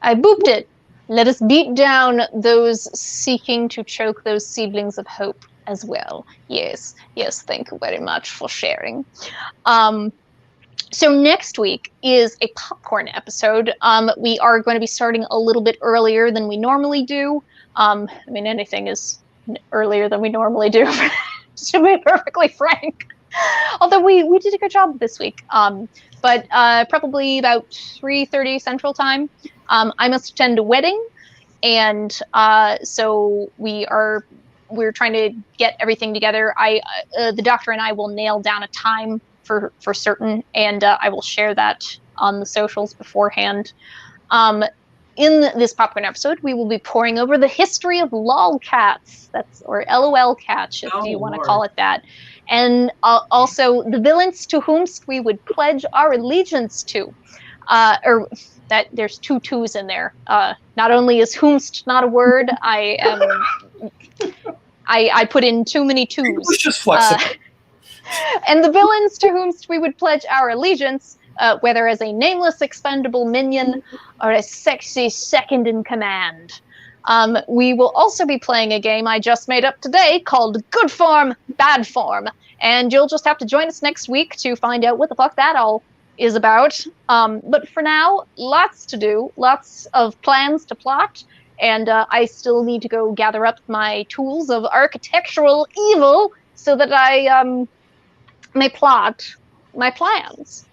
I booped it. Let us beat down those seeking to choke those seedlings of hope. as well. Yes, thank you very much for sharing. So next week is a popcorn episode. We are going to be starting a little bit earlier than we normally do. I mean, anything is earlier than we normally do, to be perfectly frank. Although we did a good job this week. But probably about 3:30 Central Time. I must attend a wedding, and so we're trying to get everything together. The doctor and I will nail down a time for certain, and I will share that on the socials beforehand. In this popcorn episode, we will be poring over the history of lolcats, or LOL cats, if you want to call it that, and also the villains to whomst we would pledge our allegiance to. Or that there's 2 twos in there. Not only is whomst not a word, I put in too many twos. It was just flexible. And the villains to whomst we would pledge our allegiance, whether as a nameless expendable minion or a sexy second in command. We will also be playing a game I just made up today called Good Form, Bad Form. And you'll just have to join us next week to find out what the fuck that all is about. But for now, lots to do, lots of plans to plot. And I still need to go gather up my tools of architectural evil so that I may plot my plans.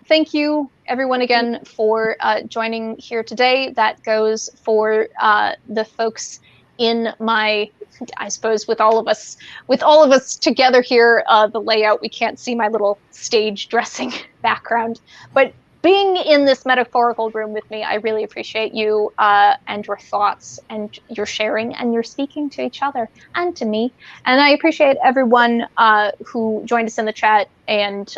Thank you, everyone, again for joining here today. That goes for the folks in my, I suppose, with all of us together here. The layout, we can't see my little stage dressing background, but being in this metaphorical room with me, I really appreciate you and your thoughts and your sharing and your speaking to each other and to me. And I appreciate everyone who joined us in the chat. And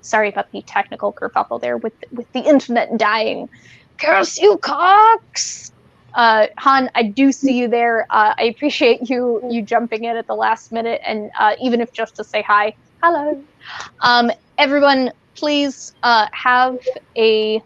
sorry about the technical kerfuffle there with the internet dying. Curse you, cocks! Han, I do see you there. I appreciate you jumping in at the last minute, and even if just to say hi. Hello. Everyone, please have a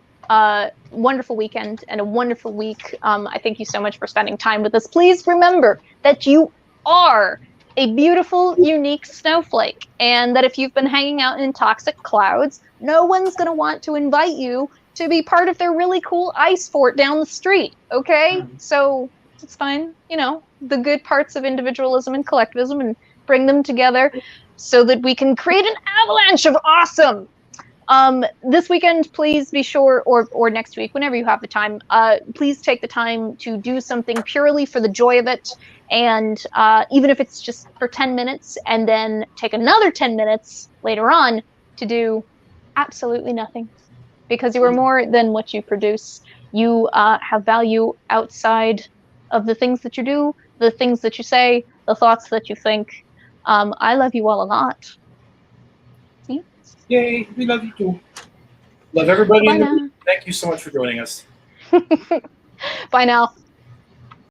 wonderful weekend and a wonderful week. I thank you so much for spending time with us. Please remember that you are a beautiful, unique snowflake, and that if you've been hanging out in toxic clouds, no one's going to want to invite you to be part of their really cool ice fort down the street, okay? So it's fine, you know, the good parts of individualism and collectivism, and bring them together so that we can create an avalanche of awesome. This weekend, please be sure, or next week, whenever you have the time, please take the time to do something purely for the joy of it. And even if it's just for 10 minutes, and then take another 10 minutes later on to do absolutely nothing. Because you are more than what you produce. You have value outside of the things that you do, the things that you say, the thoughts that you think. I love you all a lot. See? Yay, we love you too. Love everybody. Bye now. Thank you so much for joining us. Bye now.